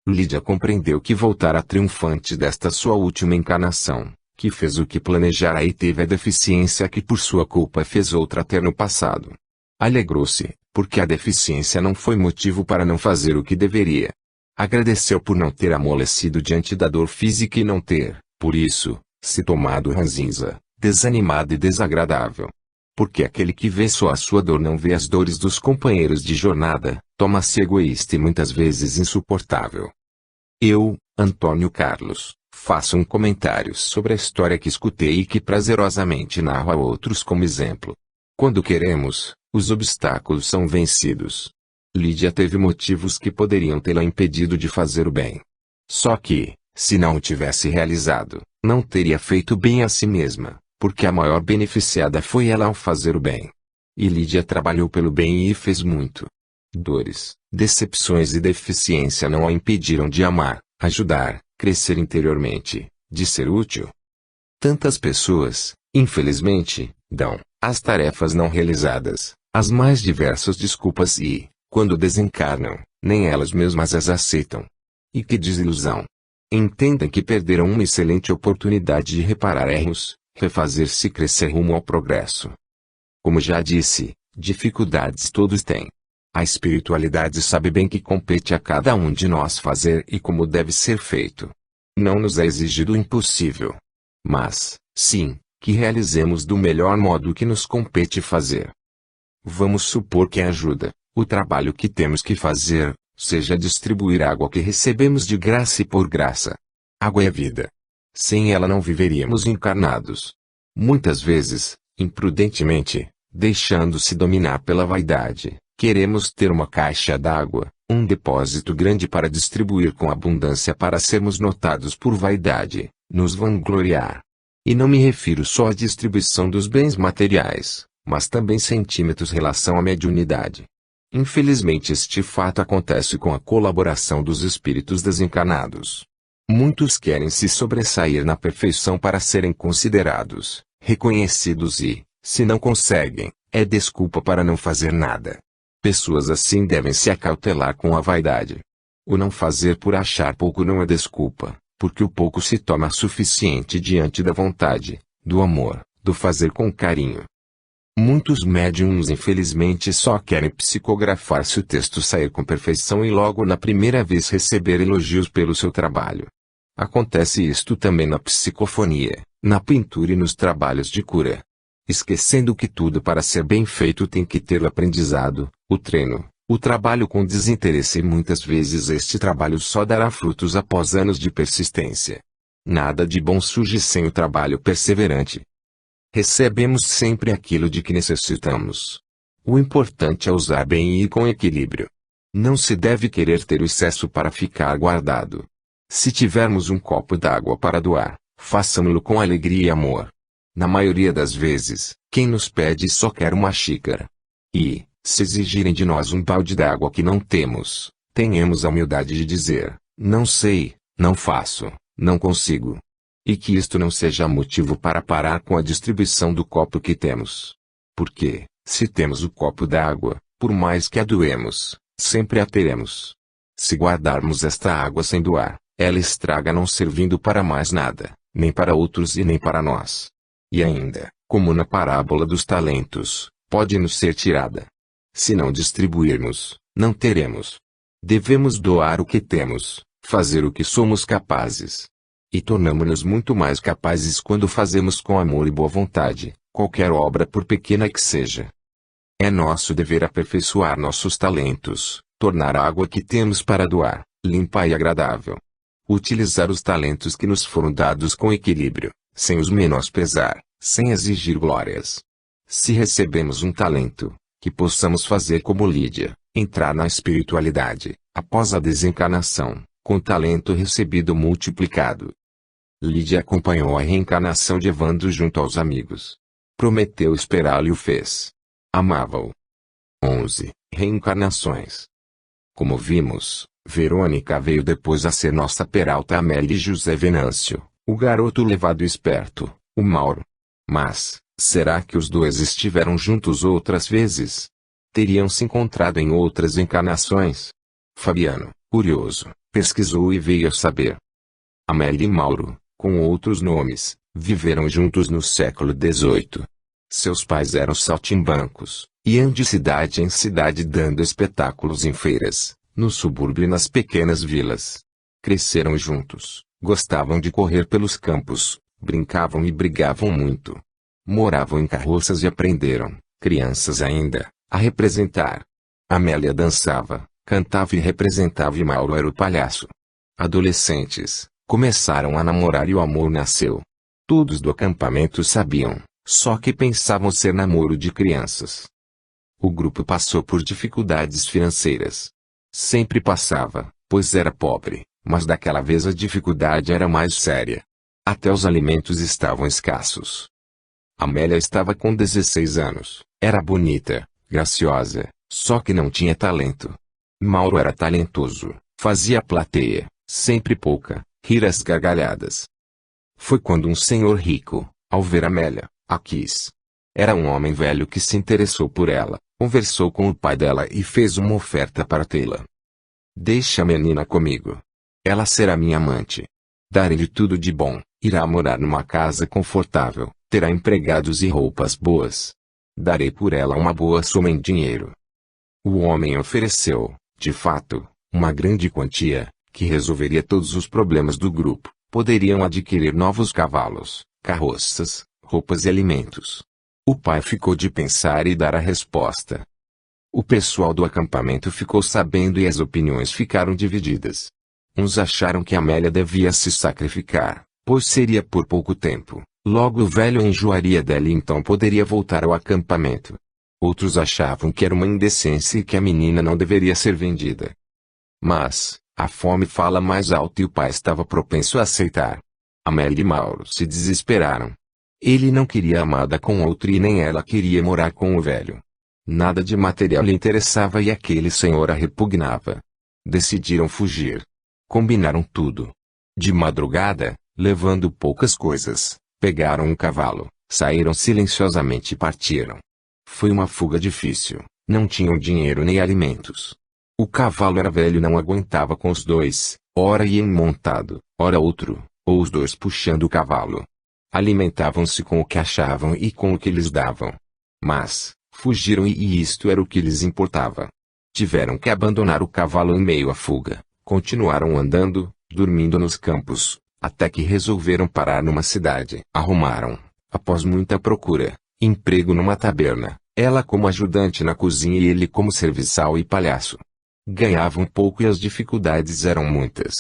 Lídia compreendeu que voltara triunfante desta sua última encarnação, que fez o que planejara e teve a deficiência que por sua culpa fez outra ter no passado. Alegrou-se, porque a deficiência não foi motivo para não fazer o que deveria. Agradeceu por não ter amolecido diante da dor física e não ter, por isso, se tomado ranzinza, desanimado e desagradável. Porque aquele que vê só a sua dor não vê as dores dos companheiros de jornada, toma-se egoísta e muitas vezes insuportável. Eu, Antônio Carlos, faço um comentário sobre a história que escutei e que prazerosamente narro a outros como exemplo. Quando queremos, os obstáculos são vencidos. Lídia teve motivos que poderiam tê-la impedido de fazer o bem. Só que, se não o tivesse realizado, não teria feito bem a si mesma, porque a maior beneficiada foi ela ao fazer o bem. E Lídia trabalhou pelo bem e fez muito. Dores, decepções e deficiência não a impediram de amar, ajudar, crescer interiormente, de ser útil. Tantas pessoas, infelizmente, dão, às tarefas não realizadas, as mais diversas desculpas e, quando desencarnam, nem elas mesmas as aceitam. E que desilusão! Entendam que perderam uma excelente oportunidade de reparar erros, refazer-se e crescer rumo ao progresso. Como já disse, dificuldades todos têm. A espiritualidade sabe bem que compete a cada um de nós fazer e como deve ser feito. Não nos é exigido o impossível. Mas, sim, que realizemos do melhor modo o que nos compete fazer. Vamos supor que a ajuda, o trabalho que temos que fazer, seja distribuir água que recebemos de graça e por graça. Água é vida. Sem ela não viveríamos encarnados. Muitas vezes, imprudentemente, deixando-se dominar pela vaidade, queremos ter uma caixa d'água, um depósito grande para distribuir com abundância para sermos notados por vaidade, nos vangloriar. E não me refiro só à distribuição dos bens materiais, mas também centímetros em relação à mediunidade. Infelizmente este fato acontece com a colaboração dos espíritos desencarnados. Muitos querem se sobressair na perfeição para serem considerados, reconhecidos e, se não conseguem, é desculpa para não fazer nada. Pessoas assim devem se acautelar com a vaidade. O não fazer por achar pouco não é desculpa, porque o pouco se torna suficiente diante da vontade, do amor, do fazer com carinho. Muitos médiums infelizmente só querem psicografar se o texto sair com perfeição e logo na primeira vez receber elogios pelo seu trabalho. Acontece isto também na psicofonia, na pintura e nos trabalhos de cura. Esquecendo que tudo para ser bem feito tem que ter o aprendizado, o treino, o trabalho com desinteresse e muitas vezes este trabalho só dará frutos após anos de persistência. Nada de bom surge sem o trabalho perseverante. Recebemos sempre aquilo de que necessitamos. O importante é usar bem e ir com equilíbrio. Não se deve querer ter o excesso para ficar guardado. Se tivermos um copo d'água para doar, façamo-lo com alegria e amor. Na maioria das vezes, quem nos pede só quer uma xícara. E, se exigirem de nós um balde d'água que não temos, tenhamos a humildade de dizer, não sei, não faço, não consigo. E que isto não seja motivo para parar com a distribuição do copo que temos. Porque, se temos o copo d'água, por mais que a doemos, sempre a teremos. Se guardarmos esta água sem doar, ela estraga não servindo para mais nada, nem para outros e nem para nós. E ainda, como na parábola dos talentos, pode nos ser tirada. Se não distribuirmos, não teremos. Devemos doar o que temos, fazer o que somos capazes. E tornamo-nos muito mais capazes quando fazemos com amor e boa vontade, qualquer obra por pequena que seja. É nosso dever aperfeiçoar nossos talentos, tornar a água que temos para doar, limpa e agradável. Utilizar os talentos que nos foram dados com equilíbrio, sem os menosprezar, sem exigir glórias. Se recebemos um talento, que possamos fazer como Lídia, entrar na espiritualidade, após a desencarnação, com o talento recebido multiplicado. Lídia acompanhou a reencarnação de Evandro junto aos amigos. Prometeu esperá-lo e o fez. Amava-o. 11. Reencarnações. Como vimos, Verônica veio depois a ser nossa Peralta Amélia e José Venâncio, o garoto levado e esperto, o Mauro. Mas, será que os dois estiveram juntos outras vezes? Teriam se encontrado em outras encarnações? Fabiano, curioso, pesquisou e veio a saber. Amélia e Mauro, com outros nomes, viveram juntos no século XVIII. Seus pais eram saltimbancos, iam de cidade em cidade dando espetáculos em feiras, no subúrbio e nas pequenas vilas. Cresceram juntos, gostavam de correr pelos campos, brincavam e brigavam muito. Moravam em carroças e aprenderam, crianças ainda, a representar. Amélia dançava, cantava e representava e Mauro era o palhaço. Adolescentes, começaram a namorar e o amor nasceu. Todos do acampamento sabiam, só que pensavam ser namoro de crianças. O grupo passou por dificuldades financeiras. Sempre passava, pois era pobre, mas daquela vez a dificuldade era mais séria. Até os alimentos estavam escassos. Amélia estava com 16 anos, era bonita, graciosa, só que não tinha talento. Mauro era talentoso, fazia plateia, sempre pouca, rir às gargalhadas. Foi quando um senhor rico, ao ver Amélia, a quis. Era um homem velho que se interessou por ela, conversou com o pai dela e fez uma oferta para tê-la. Deixa a menina comigo. Ela será minha amante. Darei-lhe tudo de bom, irá morar numa casa confortável, terá empregados e roupas boas. Darei por ela uma boa soma em dinheiro. O homem ofereceu, de fato, uma grande quantia, que resolveria todos os problemas do grupo. Poderiam adquirir novos cavalos, carroças, roupas e alimentos. O pai ficou de pensar e dar a resposta. O pessoal do acampamento ficou sabendo e as opiniões ficaram divididas. Uns acharam que Amélia devia se sacrificar, pois seria por pouco tempo, logo o velho enjoaria dela e então poderia voltar ao acampamento. Outros achavam que era uma indecência e que a menina não deveria ser vendida. Mas, a fome fala mais alto e o pai estava propenso a aceitar. Amélia e Mauro se desesperaram. Ele não queria amada com outro e nem ela queria morar com o velho. Nada de material lhe interessava e aquele senhor a repugnava. Decidiram fugir. Combinaram tudo. De madrugada, levando poucas coisas, pegaram um cavalo, saíram silenciosamente e partiram. Foi uma fuga difícil, não tinham dinheiro nem alimentos. O cavalo era velho e não aguentava com os dois, ora ia um montado, ora outro, ou os dois puxando o cavalo. Alimentavam-se com o que achavam e com o que lhes davam. Mas, fugiram e isto era o que lhes importava. Tiveram que abandonar o cavalo em meio à fuga, continuaram andando, dormindo nos campos, até que resolveram parar numa cidade. Arrumaram, após muita procura, emprego numa taberna, ela como ajudante na cozinha e ele como serviçal e palhaço. Ganhavam pouco e as dificuldades eram muitas.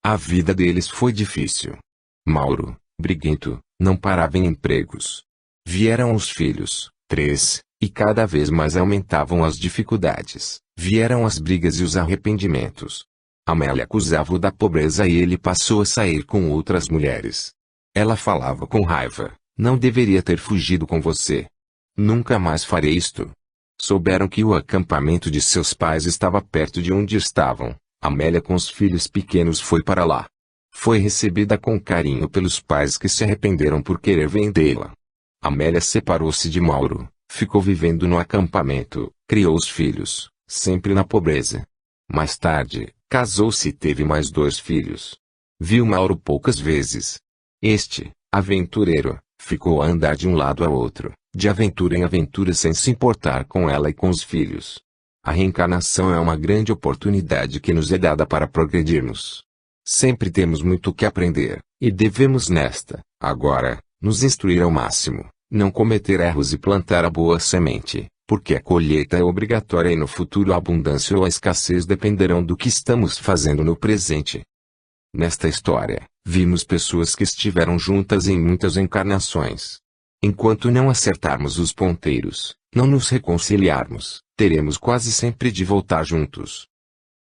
A vida deles foi difícil. Mauro, briguento, não parava em empregos. Vieram os filhos, 3, e cada vez mais aumentavam as dificuldades. Vieram as brigas e os arrependimentos. Amélia acusava-o da pobreza e ele passou a sair com outras mulheres. Ela falava com raiva, não deveria ter fugido com você. Nunca mais farei isto. Souberam que o acampamento de seus pais estava perto de onde estavam. Amélia com os filhos pequenos foi para lá. Foi recebida com carinho pelos pais que se arrependeram por querer vendê-la. Amélia separou-se de Mauro, ficou vivendo no acampamento, criou os filhos, sempre na pobreza. Mais tarde, casou-se e teve mais 2 filhos. Viu Mauro poucas vezes. Este, aventureiro, ficou a andar de um lado a outro, de aventura em aventura sem se importar com ela e com os filhos. A reencarnação é uma grande oportunidade que nos é dada para progredirmos. Sempre temos muito o que aprender, e devemos nesta, agora, nos instruir ao máximo, não cometer erros e plantar a boa semente, porque a colheita é obrigatória e no futuro a abundância ou a escassez dependerão do que estamos fazendo no presente. Nesta história, vimos pessoas que estiveram juntas em muitas encarnações. Enquanto não acertarmos os ponteiros, não nos reconciliarmos, teremos quase sempre de voltar juntos.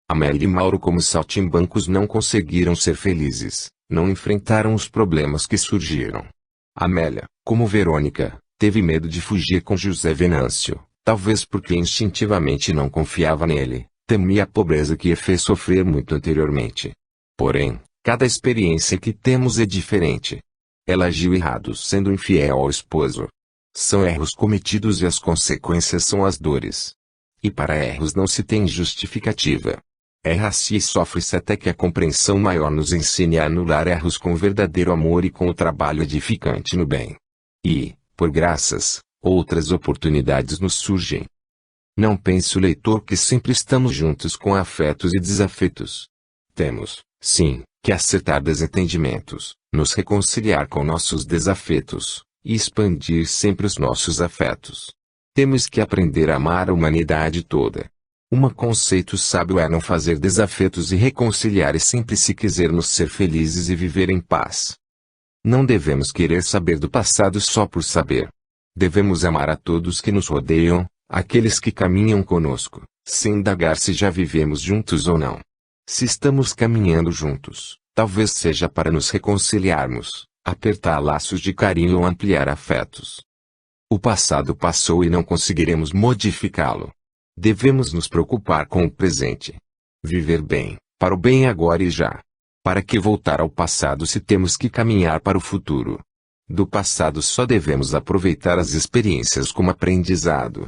Amélia e Mauro como saltimbancos não conseguiram ser felizes, não enfrentaram os problemas que surgiram. Amélia, como Verônica, teve medo de fugir com José Venâncio, talvez porque instintivamente não confiava nele, temia a pobreza que a fez sofrer muito anteriormente. Porém, cada experiência que temos é diferente. Ela agiu errado sendo infiel ao esposo. São erros cometidos e as consequências são as dores. E para erros não se tem justificativa. Erra-se e sofre-se até que a compreensão maior nos ensine a anular erros com verdadeiro amor e com o trabalho edificante no bem. E, por graças, outras oportunidades nos surgem. Não pense o leitor que sempre estamos juntos com afetos e desafetos. Temos, sim, que acertar desentendimentos, nos reconciliar com nossos desafetos, e expandir sempre os nossos afetos. Temos que aprender a amar a humanidade toda. Conceito sábio é não fazer desafetos e reconciliar e sempre se quisermos ser felizes e viver em paz. Não devemos querer saber do passado só por saber. Devemos amar a todos que nos rodeiam, aqueles que caminham conosco, sem indagar se já vivemos juntos ou não. Se estamos caminhando juntos, talvez seja para nos reconciliarmos, apertar laços de carinho ou ampliar afetos. O passado passou e não conseguiremos modificá-lo. Devemos nos preocupar com o presente. Viver bem, para o bem agora e já. Para que voltar ao passado se temos que caminhar para o futuro? Do passado só devemos aproveitar as experiências como aprendizado.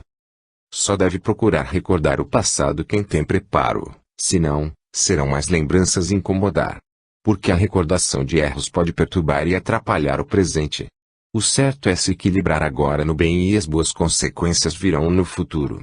Só deve procurar recordar o passado quem tem preparo, senão, serão mais lembranças incomodar. Porque a recordação de erros pode perturbar e atrapalhar o presente. O certo é se equilibrar agora no bem e as boas consequências virão no futuro.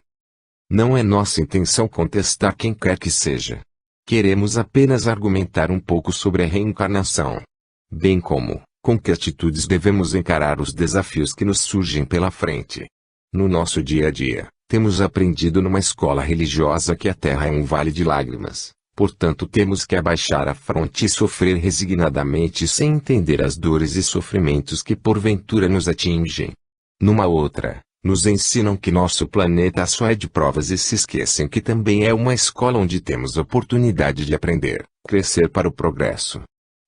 Não é nossa intenção contestar quem quer que seja. Queremos apenas argumentar um pouco sobre a reencarnação. Bem como, com que atitudes devemos encarar os desafios que nos surgem pela frente. No nosso dia a dia, temos aprendido numa escola religiosa que a Terra é um vale de lágrimas, portanto temos que abaixar a fronte e sofrer resignadamente sem entender as dores e sofrimentos que porventura nos atingem. Numa outra, nos ensinam que nosso planeta só é de provas e se esquecem que também é uma escola onde temos oportunidade de aprender, crescer para o progresso.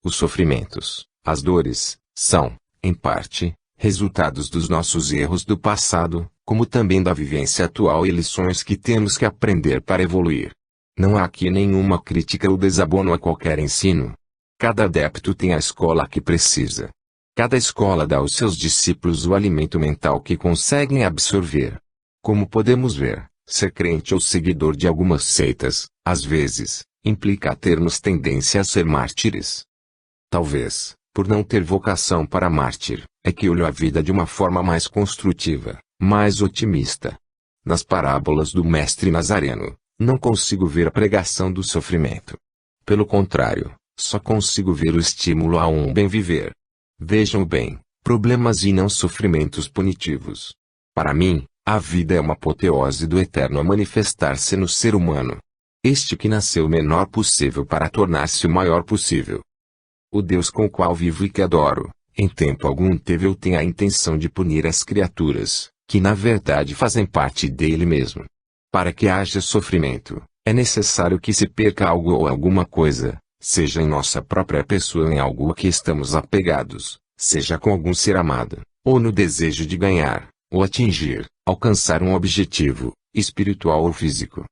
Os sofrimentos, as dores, são, em parte, resultados dos nossos erros do passado, como também da vivência atual e lições que temos que aprender para evoluir. Não há aqui nenhuma crítica ou desabono a qualquer ensino. Cada adepto tem a escola que precisa. Cada escola dá aos seus discípulos o alimento mental que conseguem absorver. Como podemos ver, ser crente ou seguidor de algumas seitas, às vezes, implica termos tendência a ser mártires. Talvez, por não ter vocação para mártir, é que olho a vida de uma forma mais construtiva, mais otimista. Nas parábolas do Mestre Nazareno, não consigo ver a pregação do sofrimento. Pelo contrário, só consigo ver o estímulo a um bem viver. Vejam bem, problemas e não sofrimentos punitivos. Para mim, a vida é uma apoteose do eterno a manifestar-se no ser humano. Este que nasceu o menor possível para tornar-se o maior possível. O Deus com o qual vivo e que adoro, em tempo algum teve ou tem a intenção de punir as criaturas, que na verdade fazem parte dele mesmo. Para que haja sofrimento, é necessário que se perca algo ou alguma coisa, seja em nossa própria pessoa ou em algo a que estamos apegados, seja com algum ser amado, ou no desejo de ganhar, ou atingir, alcançar um objetivo, espiritual ou físico.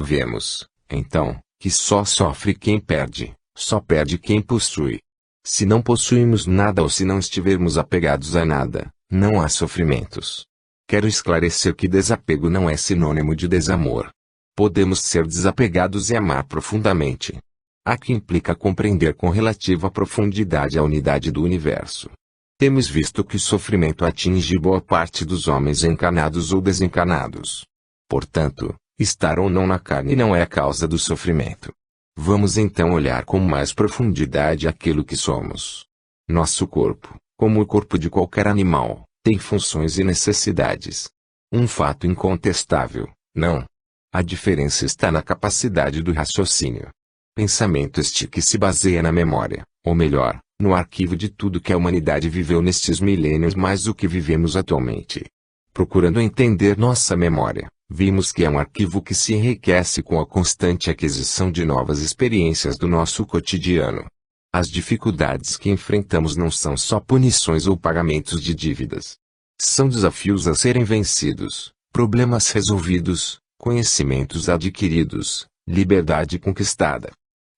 Vemos, então, que só sofre quem perde, só perde quem possui. Se não possuímos nada ou se não estivermos apegados a nada, não há sofrimentos. Quero esclarecer que desapego não é sinônimo de desamor. Podemos ser desapegados e amar profundamente. Aqui implica compreender com relativa profundidade a unidade do universo. Temos visto que o sofrimento atinge boa parte dos homens encarnados ou desencarnados. Portanto, estar ou não na carne não é a causa do sofrimento. Vamos então olhar com mais profundidade aquilo que somos. Nosso corpo, como o corpo de qualquer animal, tem funções e necessidades. Um fato incontestável, não. A diferença está na capacidade do raciocínio. Pensamento este que se baseia na memória, ou melhor, no arquivo de tudo que a humanidade viveu nestes milênios mais do que vivemos atualmente. Procurando entender nossa memória, vimos que é um arquivo que se enriquece com a constante aquisição de novas experiências do nosso cotidiano. As dificuldades que enfrentamos não são só punições ou pagamentos de dívidas. São desafios a serem vencidos, problemas resolvidos, conhecimentos adquiridos, liberdade conquistada.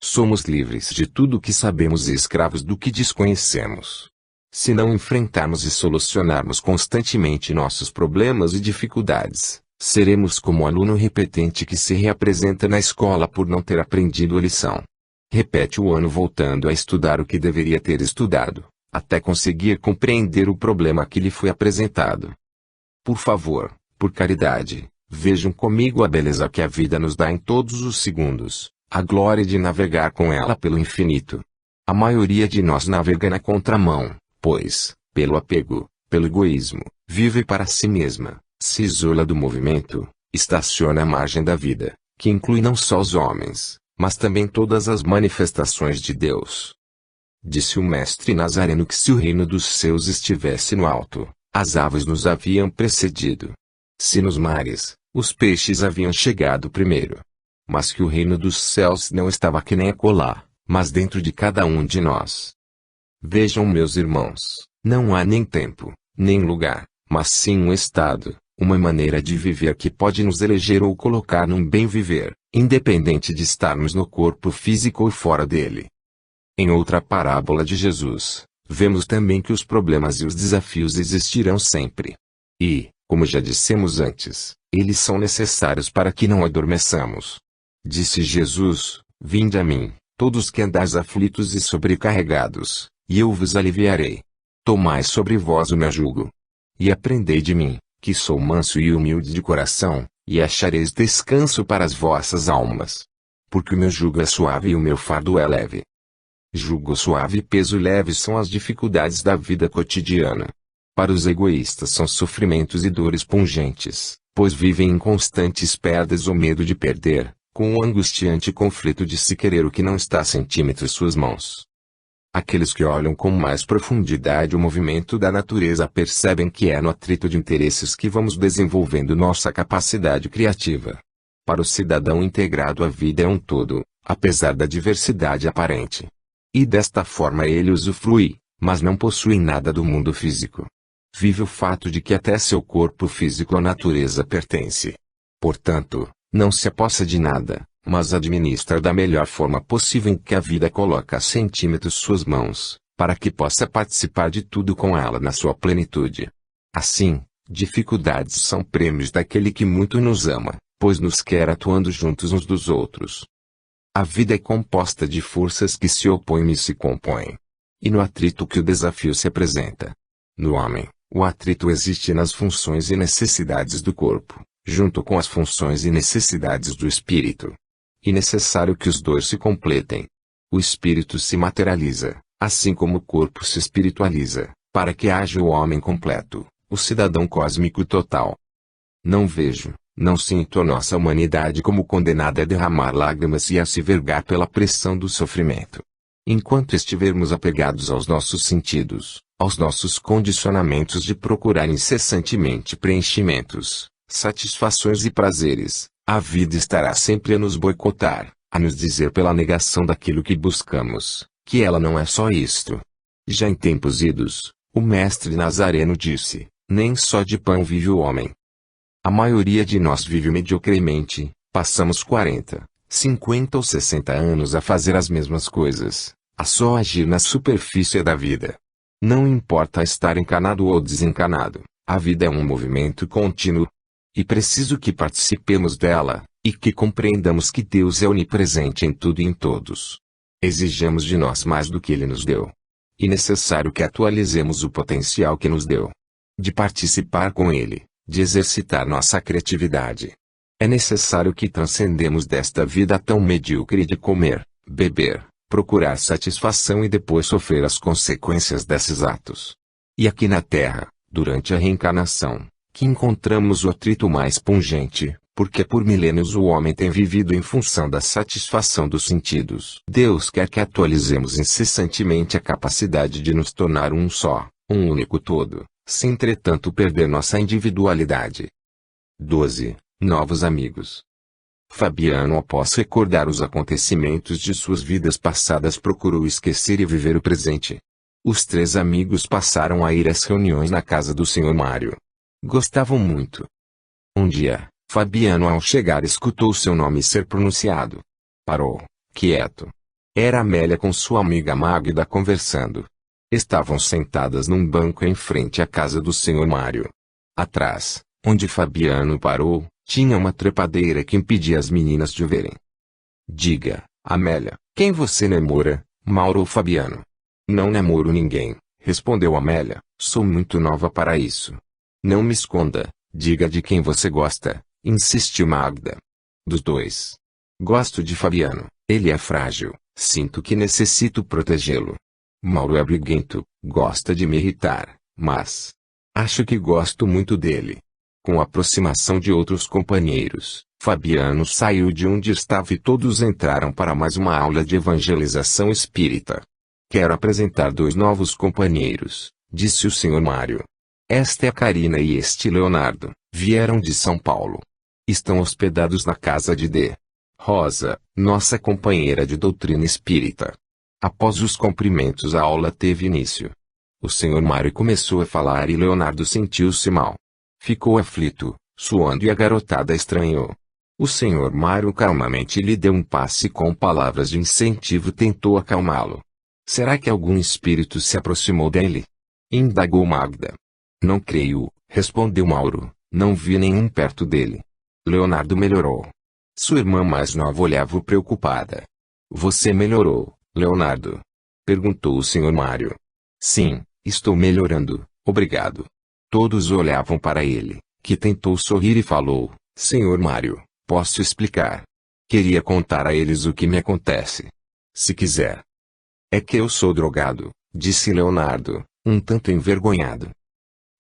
Somos livres de tudo o que sabemos e escravos do que desconhecemos. Se não enfrentarmos e solucionarmos constantemente nossos problemas e dificuldades, seremos como o aluno repetente que se reapresenta na escola por não ter aprendido a lição. Repete o ano voltando a estudar o que deveria ter estudado, até conseguir compreender o problema que lhe foi apresentado. Por favor, por caridade, vejam comigo a beleza que a vida nos dá em todos os segundos, a glória de navegar com ela pelo infinito. A maioria de nós navega na contramão, pois, pelo apego, pelo egoísmo, vive para si mesma, se isola do movimento, estaciona à margem da vida, que inclui não só os homens, mas também todas as manifestações de Deus. Disse o Mestre Nazareno que se o reino dos céus estivesse no alto, as aves nos haviam precedido. Se nos mares, os peixes haviam chegado primeiro. Mas que o reino dos céus não estava que nem acolá, mas dentro de cada um de nós. Vejam, meus irmãos, não há nem tempo, nem lugar, mas sim um estado, uma maneira de viver que pode nos eleger ou colocar num bem viver, independente de estarmos no corpo físico ou fora dele. Em outra parábola de Jesus, vemos também que os problemas e os desafios existirão sempre. E, como já dissemos antes, eles são necessários para que não adormeçamos. Disse Jesus: Vinde a mim, todos que andais aflitos e sobrecarregados, e eu vos aliviarei. Tomai sobre vós o meu jugo. E aprendei de mim, que sou manso e humilde de coração, e achareis descanso para as vossas almas. Porque o meu jugo é suave e o meu fardo é leve. Jugo suave e peso leve são as dificuldades da vida cotidiana. Para os egoístas são sofrimentos e dores pungentes, pois vivem em constantes perdas ou medo de perder, com o angustiante conflito de se querer o que não está a centímetros suas mãos. Aqueles que olham com mais profundidade o movimento da natureza percebem que é no atrito de interesses que vamos desenvolvendo nossa capacidade criativa. Para o cidadão integrado a vida é um todo, apesar da diversidade aparente. E desta forma ele usufrui, mas não possui nada do mundo físico. Vive o fato de que até seu corpo físico a natureza pertence. Portanto, não se apossa de nada, mas administra da melhor forma possível em que a vida coloca a centímetros suas mãos, para que possa participar de tudo com ela na sua plenitude. Assim, dificuldades são prêmios daquele que muito nos ama, pois nos quer atuando juntos uns dos outros. A vida é composta de forças que se opõem e se compõem. E no atrito que o desafio se apresenta. No homem, o atrito existe nas funções e necessidades do corpo, junto com as funções e necessidades do espírito. E necessário que os dois se completem. O espírito se materializa, assim como o corpo se espiritualiza, para que haja o homem completo, o cidadão cósmico total. Não vejo, não sinto a nossa humanidade como condenada a derramar lágrimas e a se vergar pela pressão do sofrimento. Enquanto estivermos apegados aos nossos sentidos, aos nossos condicionamentos de procurar incessantemente preenchimentos, satisfações e prazeres, a vida estará sempre a nos boicotar, a nos dizer pela negação daquilo que buscamos, que ela não é só isto. Já em tempos idos, o mestre Nazareno disse, nem só de pão vive o homem. A maioria de nós vive mediocremente, passamos 40, 50 ou 60 anos a fazer as mesmas coisas, a só agir na superfície da vida. Não importa estar encanado ou desencanado, a vida é um movimento contínuo. E preciso que participemos dela, e que compreendamos que Deus é onipresente em tudo e em todos. Exijamos de nós mais do que Ele nos deu. E necessário que atualizemos o potencial que nos deu. De participar com Ele, de exercitar nossa criatividade. É necessário que transcendemos desta vida tão medíocre de comer, beber, procurar satisfação e depois sofrer as consequências desses atos. E aqui na Terra, durante a reencarnação, que encontramos o atrito mais pungente, porque por milênios o homem tem vivido em função da satisfação dos sentidos. Deus quer que atualizemos incessantemente a capacidade de nos tornar um só, um único todo, sem entretanto perder nossa individualidade. 12. Novos amigos. Fabiano, após recordar os acontecimentos de suas vidas passadas, procurou esquecer e viver o presente. Os três amigos passaram a ir às reuniões na casa do Sr. Mário. Gostavam muito. Um dia, Fabiano ao chegar escutou seu nome ser pronunciado. Parou, quieto. Era Amélia com sua amiga Magda conversando. Estavam sentadas num banco em frente à casa do Sr. Mário. Atrás, onde Fabiano parou, tinha uma trepadeira que impedia as meninas de o verem. Diga, Amélia, quem você namora, Mauro ou Fabiano? Não namoro ninguém, respondeu Amélia, sou muito nova para isso. Não me esconda, diga de quem você gosta, insistiu Magda. Dos dois. Gosto de Fabiano, ele é frágil, sinto que necessito protegê-lo. Mauro é briguento, gosta de me irritar, mas acho que gosto muito dele. Com a aproximação de outros companheiros, Fabiano saiu de onde estava e todos entraram para mais uma aula de evangelização espírita. Quero apresentar dois novos companheiros, disse o Sr. Mário. Esta é a Karina e este Leonardo, vieram de São Paulo. Estão hospedados na casa de D. Rosa, nossa companheira de doutrina espírita. Após os cumprimentos a aula teve início. O Sr. Mário começou a falar e Leonardo sentiu-se mal. Ficou aflito, suando e a garotada estranhou. O Sr. Mário calmamente lhe deu um passe com palavras de incentivo e tentou acalmá-lo. Será que algum espírito se aproximou dele? Indagou Magda. Não creio, respondeu Mauro, não vi nenhum perto dele. Leonardo melhorou. Sua irmã mais nova olhava-o preocupada. Você melhorou, Leonardo? Perguntou o Sr. Mário. Sim, estou melhorando, obrigado. Todos olhavam para ele, que tentou sorrir e falou, Senhor Mário, posso explicar. Queria contar a eles o que me acontece. Se quiser. É que eu sou drogado, disse Leonardo, um tanto envergonhado.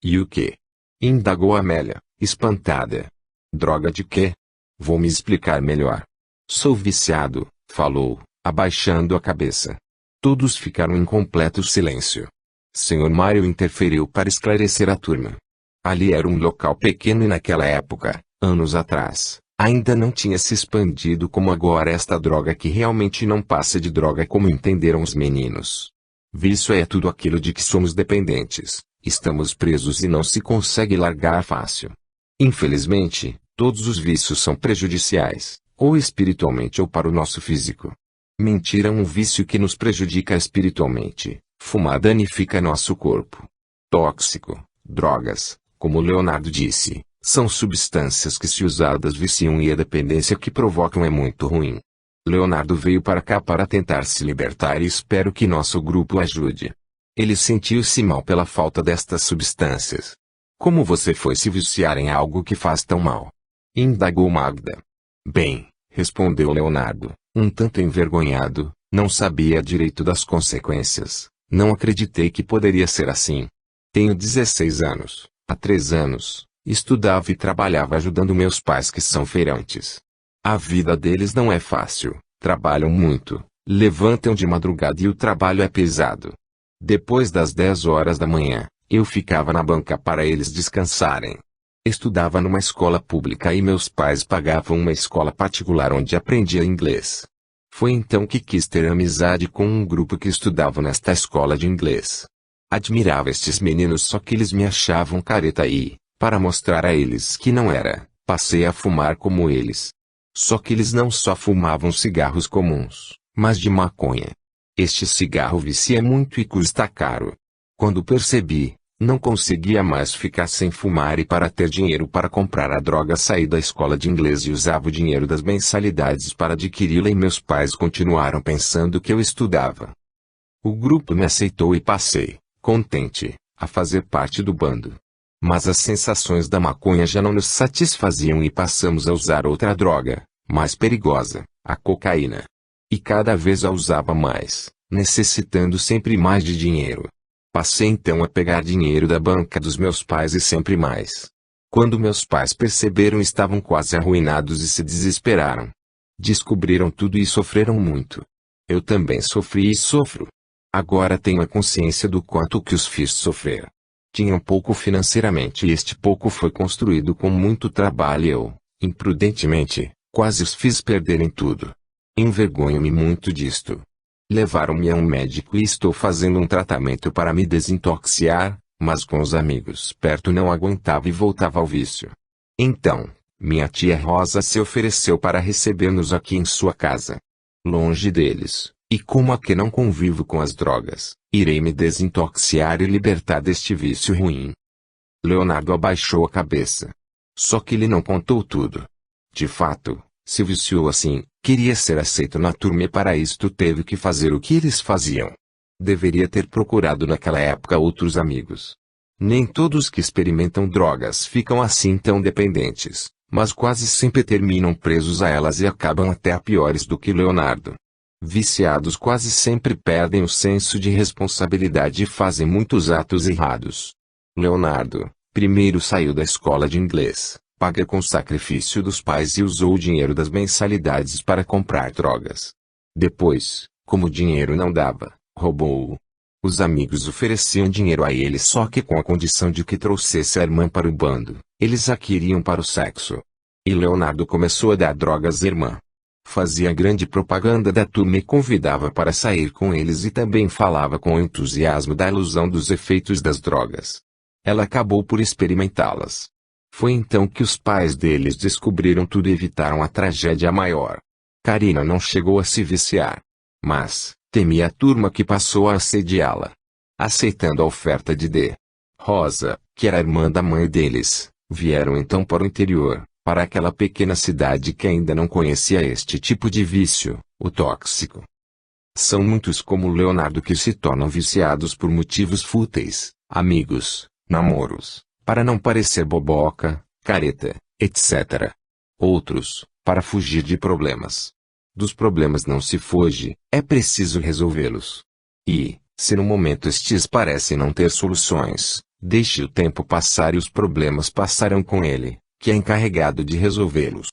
E o quê? Indagou Amélia, espantada. Droga de quê? Vou me explicar melhor. Sou viciado, falou, abaixando a cabeça. Todos ficaram em completo silêncio. Senhor Mário interferiu para esclarecer a turma. Ali era um local pequeno e naquela época, anos atrás, ainda não tinha se expandido como agora esta droga que realmente não passa de droga como entenderam os meninos. Vício é tudo aquilo de que somos dependentes, estamos presos e não se consegue largar fácil. Infelizmente, todos os vícios são prejudiciais, ou espiritualmente ou para o nosso físico. Mentira é um vício que nos prejudica espiritualmente, fumar danifica nosso corpo. Tóxico, drogas, como Leonardo disse, são substâncias que se usadas viciam e a dependência que provocam é muito ruim. Leonardo veio para cá para tentar se libertar e espero que nosso grupo ajude. Ele sentiu-se mal pela falta destas substâncias. Como você foi se viciar em algo que faz tão mal? Indagou Magda. Bem, respondeu Leonardo, um tanto envergonhado, não sabia direito das consequências, não acreditei que poderia ser assim. Tenho 16 anos, há 3 anos, estudava e trabalhava ajudando meus pais que são feirantes. A vida deles não é fácil, trabalham muito, levantam de madrugada e o trabalho é pesado. Depois das 10 horas da manhã, eu ficava na banca para eles descansarem. Estudava numa escola pública e meus pais pagavam uma escola particular onde aprendia inglês. Foi então que quis ter amizade com um grupo que estudava nesta escola de inglês. Admirava estes meninos, só que eles me achavam careta e, para mostrar a eles que não era, passei a fumar como eles. Só que eles não só fumavam cigarros comuns, mas de maconha. Este cigarro vicia muito e custa caro. Quando percebi, não conseguia mais ficar sem fumar e para ter dinheiro para comprar a droga saí da escola de inglês e usava o dinheiro das mensalidades para adquiri-la e meus pais continuaram pensando que eu estudava. O grupo me aceitou e passei, contente, a fazer parte do bando. Mas as sensações da maconha já não nos satisfaziam e passamos a usar outra droga, mais perigosa, a cocaína. E cada vez a usava mais, necessitando sempre mais de dinheiro. Passei então a pegar dinheiro da banca dos meus pais e sempre mais. Quando meus pais perceberam, estavam quase arruinados e se desesperaram. Descobriram tudo e sofreram muito. Eu também sofri e sofro. Agora tenho a consciência do quanto que os fiz sofrer. Tinham pouco financeiramente e este pouco foi construído com muito trabalho e eu, imprudentemente, quase os fiz perderem tudo. Envergonho-me muito disto. Levaram-me a um médico e estou fazendo um tratamento para me desintoxicar, mas com os amigos perto não aguentava e voltava ao vício. Então, minha tia Rosa se ofereceu para receber-nos aqui em sua casa. Longe deles, e como aqui não convivo com as drogas, irei me desintoxicar e libertar deste vício ruim. Leonardo abaixou a cabeça. Só que ele não contou tudo. De fato, se viciou assim, queria ser aceito na turma e para isto teve que fazer o que eles faziam. Deveria ter procurado naquela época outros amigos. Nem todos que experimentam drogas ficam assim tão dependentes, mas quase sempre terminam presos a elas e acabam até piores do que Leonardo. Viciados quase sempre perdem o senso de responsabilidade e fazem muitos atos errados. Leonardo, primeiro saiu da escola de inglês, paga com sacrifício dos pais e usou o dinheiro das mensalidades para comprar drogas. Depois, como o dinheiro não dava, roubou-o. Os amigos ofereciam dinheiro a ele só que com a condição de que trouxesse a irmã para o bando, eles a queriam para o sexo. E Leonardo começou a dar drogas à irmã. Fazia grande propaganda da turma e convidava para sair com eles e também falava com entusiasmo da ilusão dos efeitos das drogas. Ela acabou por experimentá-las. Foi então que os pais deles descobriram tudo e evitaram a tragédia maior. Karina não chegou a se viciar. Mas, temia a turma que passou a assediá-la. Aceitando a oferta de D. Rosa, que era a irmã da mãe deles, vieram então para o interior, para aquela pequena cidade que ainda não conhecia este tipo de vício, o tóxico. São muitos como Leonardo que se tornam viciados por motivos fúteis, amigos, namoros, para não parecer boboca, careta, etc. Outros, para fugir de problemas. Dos problemas não se foge, é preciso resolvê-los. E, se no momento estes parecem não ter soluções, deixe o tempo passar e os problemas passarão com ele, que é encarregado de resolvê-los.